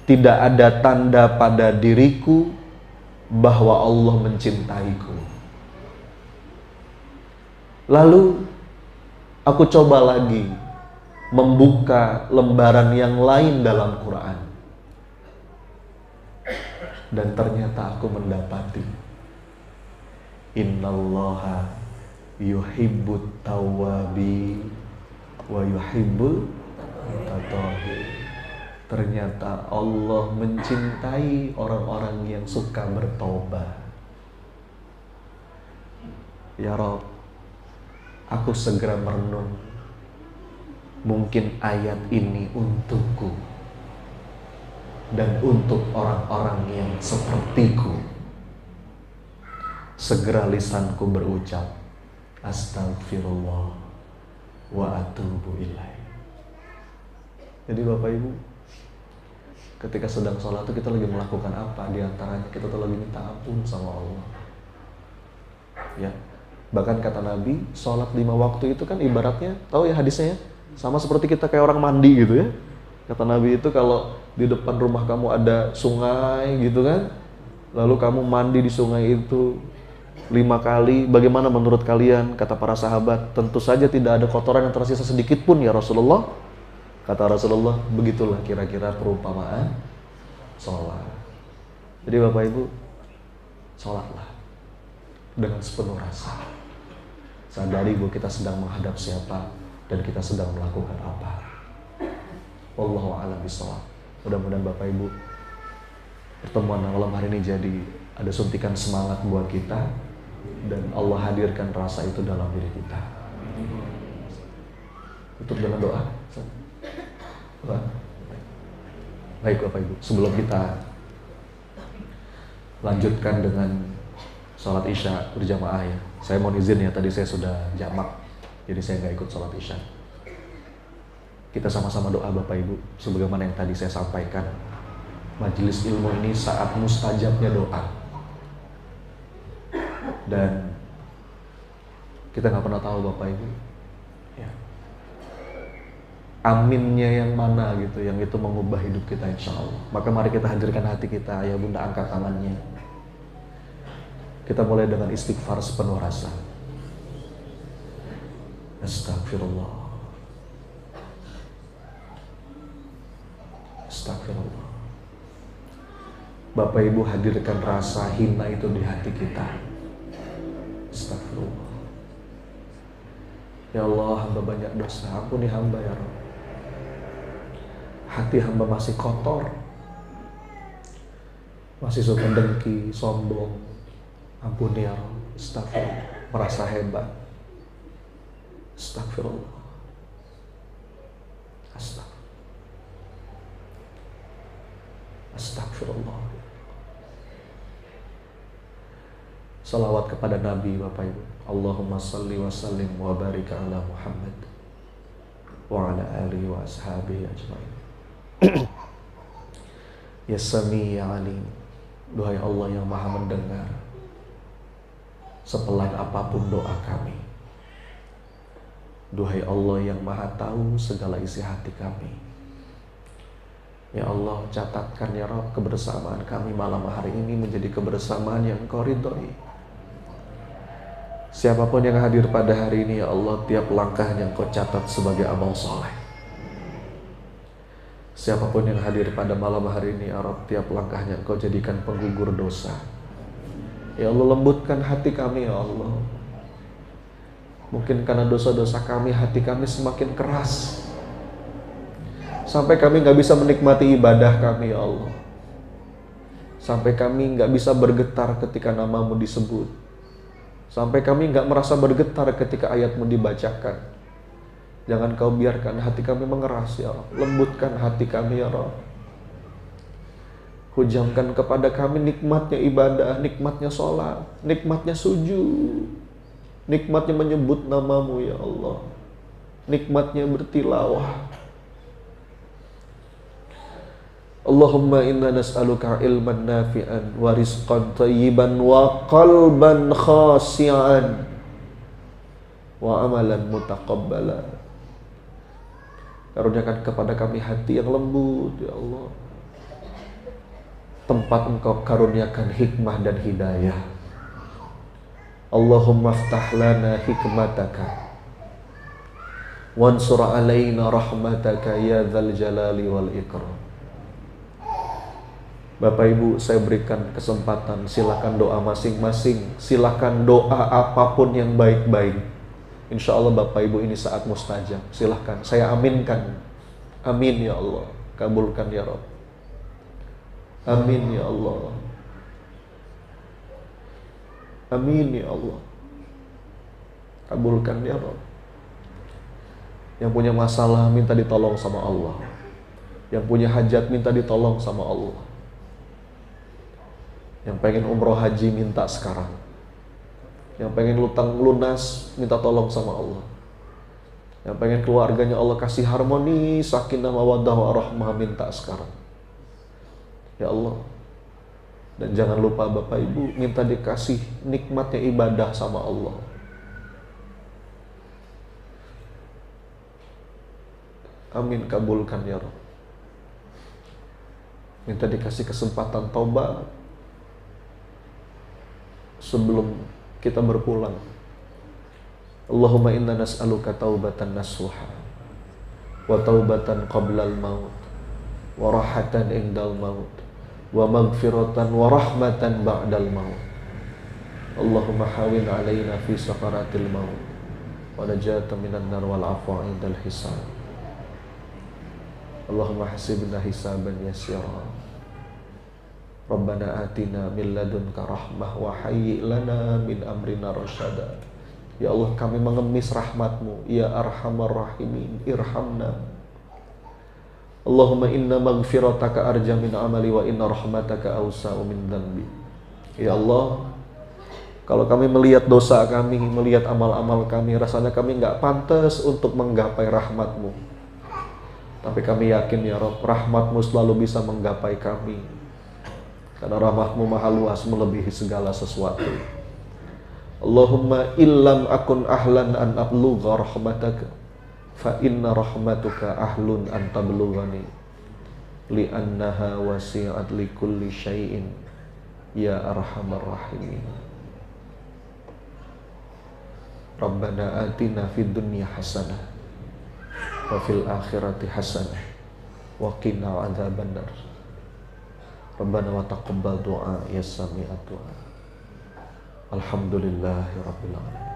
tidak ada tanda pada diriku bahwa Allah mencintaiku. Lalu aku coba lagi membuka lembaran yang lain dalam Quran. Dan ternyata aku mendapati Innallaha yuhibbut tawwabi wa yuhibbul mutatahhirin. Ternyata Allah mencintai orang-orang yang suka bertobat. Ya Rabb, aku segera merenung. Mungkin ayat ini untukku dan untuk orang-orang yang sepertiku. Segera lisanku berucap, Astagfirullah wa atubu ilaih. Jadi Bapak Ibu, ketika sedang sholat itu kita lagi melakukan apa? Di antaranya kita tuh lagi minta ampun sama Allah. Ya, bahkan kata Nabi, sholat 5 waktu itu kan ibaratnya, tahu ya hadisnya ya? Sama seperti kita kayak orang mandi gitu ya. Kata Nabi itu kalau di depan rumah kamu ada sungai gitu kan, lalu kamu mandi di sungai itu 5 kali, bagaimana menurut kalian? Kata para sahabat, tentu saja tidak ada kotoran yang tersisa sedikit pun ya Rasulullah. Kata Rasulullah, begitulah kira-kira perumpamaan sholat. Jadi Bapak Ibu, sholatlah dengan sepenuh rasa. Sadari bahwa kita sedang menghadap siapa dan kita sedang melakukan apa. Wallahu a'lam bishawab. Mudah-mudahan Bapak Ibu, pertemuan malam hari ini jadi ada suntikan semangat buat kita dan Allah hadirkan rasa itu dalam diri kita. Tutup dengan doa. Baik Bapak Ibu, sebelum kita lanjutkan dengan sholat isya berjamaah ya, saya mau izin ya, tadi saya sudah jamak, jadi saya nggak ikut sholat isya. Kita sama-sama doa Bapak Ibu, sebagaimana yang tadi saya sampaikan. Majelis ilmu ini saat mustajabnya doa, dan kita nggak pernah tahu Bapak Ibu ya, aminnya yang mana gitu, yang itu mengubah hidup kita insya Allah. Maka mari kita hadirkan hati kita, ayah bunda angkat tangannya. Kita mulai dengan istighfar sepenuh rasa. Astagfirullah, astagfirullah. Bapak Ibu hadirkan rasa hina itu di hati kita. Astagfirullah. Ya Allah, hamba banyak dosa, ampuni hamba ya Rabb. Hati hamba masih kotor, masih suka dengki, sombong. Ampuni ya Rabb. Astagfirullah. Merasa hebat. Astagfirullah. Astagfirullah. Salawat kepada Nabi Bapak Ibu. Allahumma salli wa sallim wa barik ala Muhammad wa ala alihi wa ashabihi ajma'in. Ya Sami ya Alim. Duhai Allah yang maha mendengar sepelan apapun doa kami. Duhai Allah yang maha tahu segala isi hati kami. Ya Allah, catatkan ya Rabb kebersamaan kami malam hari ini menjadi kebersamaan yang Engkau ridhoi. Siapapun yang hadir pada hari ini ya Allah, tiap langkahnya Engkau catat sebagai amal soleh. Siapapun yang hadir pada malam hari ini ya Rabb, tiap langkahnya Engkau jadikan penggugur dosa. Ya Allah, lembutkan hati kami ya Allah. Mungkin karena dosa-dosa kami, hati kami semakin keras. Sampai kami nggak bisa menikmati ibadah kami, ya Allah. Sampai kami nggak bisa bergetar ketika namamu disebut. Sampai kami nggak merasa bergetar ketika ayatmu dibacakan. Jangan kau biarkan hati kami mengeras, ya Allah. Lembutkan hati kami, ya Allah. Hujamkan kepada kami nikmatnya ibadah, nikmatnya sholat, nikmatnya sujud, nikmatnya menyebut namamu, ya Allah. Nikmatnya bertilawah. Allahumma inna nas'aluka ilman nafi'an wa rizqan tayyiban wa qalban khasi'an wa amalan mutaqabbala. Karuniakan kepada kami hati yang lembut, ya Allah. Tempat Engkau karuniakan hikmah dan hidayah. Allahumma aftah lana hikmataka wansur alaina rahmataka ya dzal jalali wal ikram. Bapak Ibu, saya berikan kesempatan, silakan doa masing-masing, silakan doa apapun yang baik-baik. Insya Allah Bapak Ibu ini saat mustajab. Silakan, saya aminkan. Amin ya Allah, kabulkan ya Rabb. Amin ya Allah. Amin ya Allah, kabulkan ya Rabb. Yang punya masalah minta ditolong sama Allah. Yang punya hajat minta ditolong sama Allah. Yang pengen umroh haji minta sekarang. Yang pengen utang lunas minta tolong sama Allah. Yang pengen keluarganya Allah kasih harmoni, sakinah, mawaddah, warahmah minta sekarang. Ya Allah. Dan jangan lupa Bapak Ibu minta dikasih nikmatnya ibadah sama Allah. Amin, kabulkan ya Rabb. Minta dikasih kesempatan taubat sebelum kita berpulang. Allahumma inna nas'aluka taubatan nasuha wa taubatan qablal maut wa rahatan indal maut wa maghfiratan wa rahmatan ba'dal maut. Allahumma hawin alaina fi sakaratil maut wa najatan minan nar wal afwa indal hisab. Allahumma hasibna hisaban yasira. Rabbana atina min ladunka rahmah wa hayyi lana min amrina rasyada. Ya Allah, kami mengemis rahmatmu, ya arhamar rahimin, irhamna. Allahumma inna maghfirataka arja min amali wa inna rahmataka awsa'u min dhanbi. Ya Allah, kalau kami melihat dosa kami, melihat amal-amal kami, rasanya kami nggak pantas untuk menggapai rahmatmu. Tapi kami yakin ya Rabb, rahmatmu selalu bisa menggapai kami. Karena rahmatmu maha luas melebihi segala sesuatu. Allahumma illam akun ahlan an ablugha rahmataka fa inna rahmatuka ahlun an tablughani li'annaha wasi'at li kulli syai'in ya arhamar rahimin. Rabbana atina fid dunya hasanah wa fil akhirati hasanah wa qina adzabannar. Rabbana wa taqabbal du'a ya sami'at du'a. Alhamdulillahi rabbil alamin.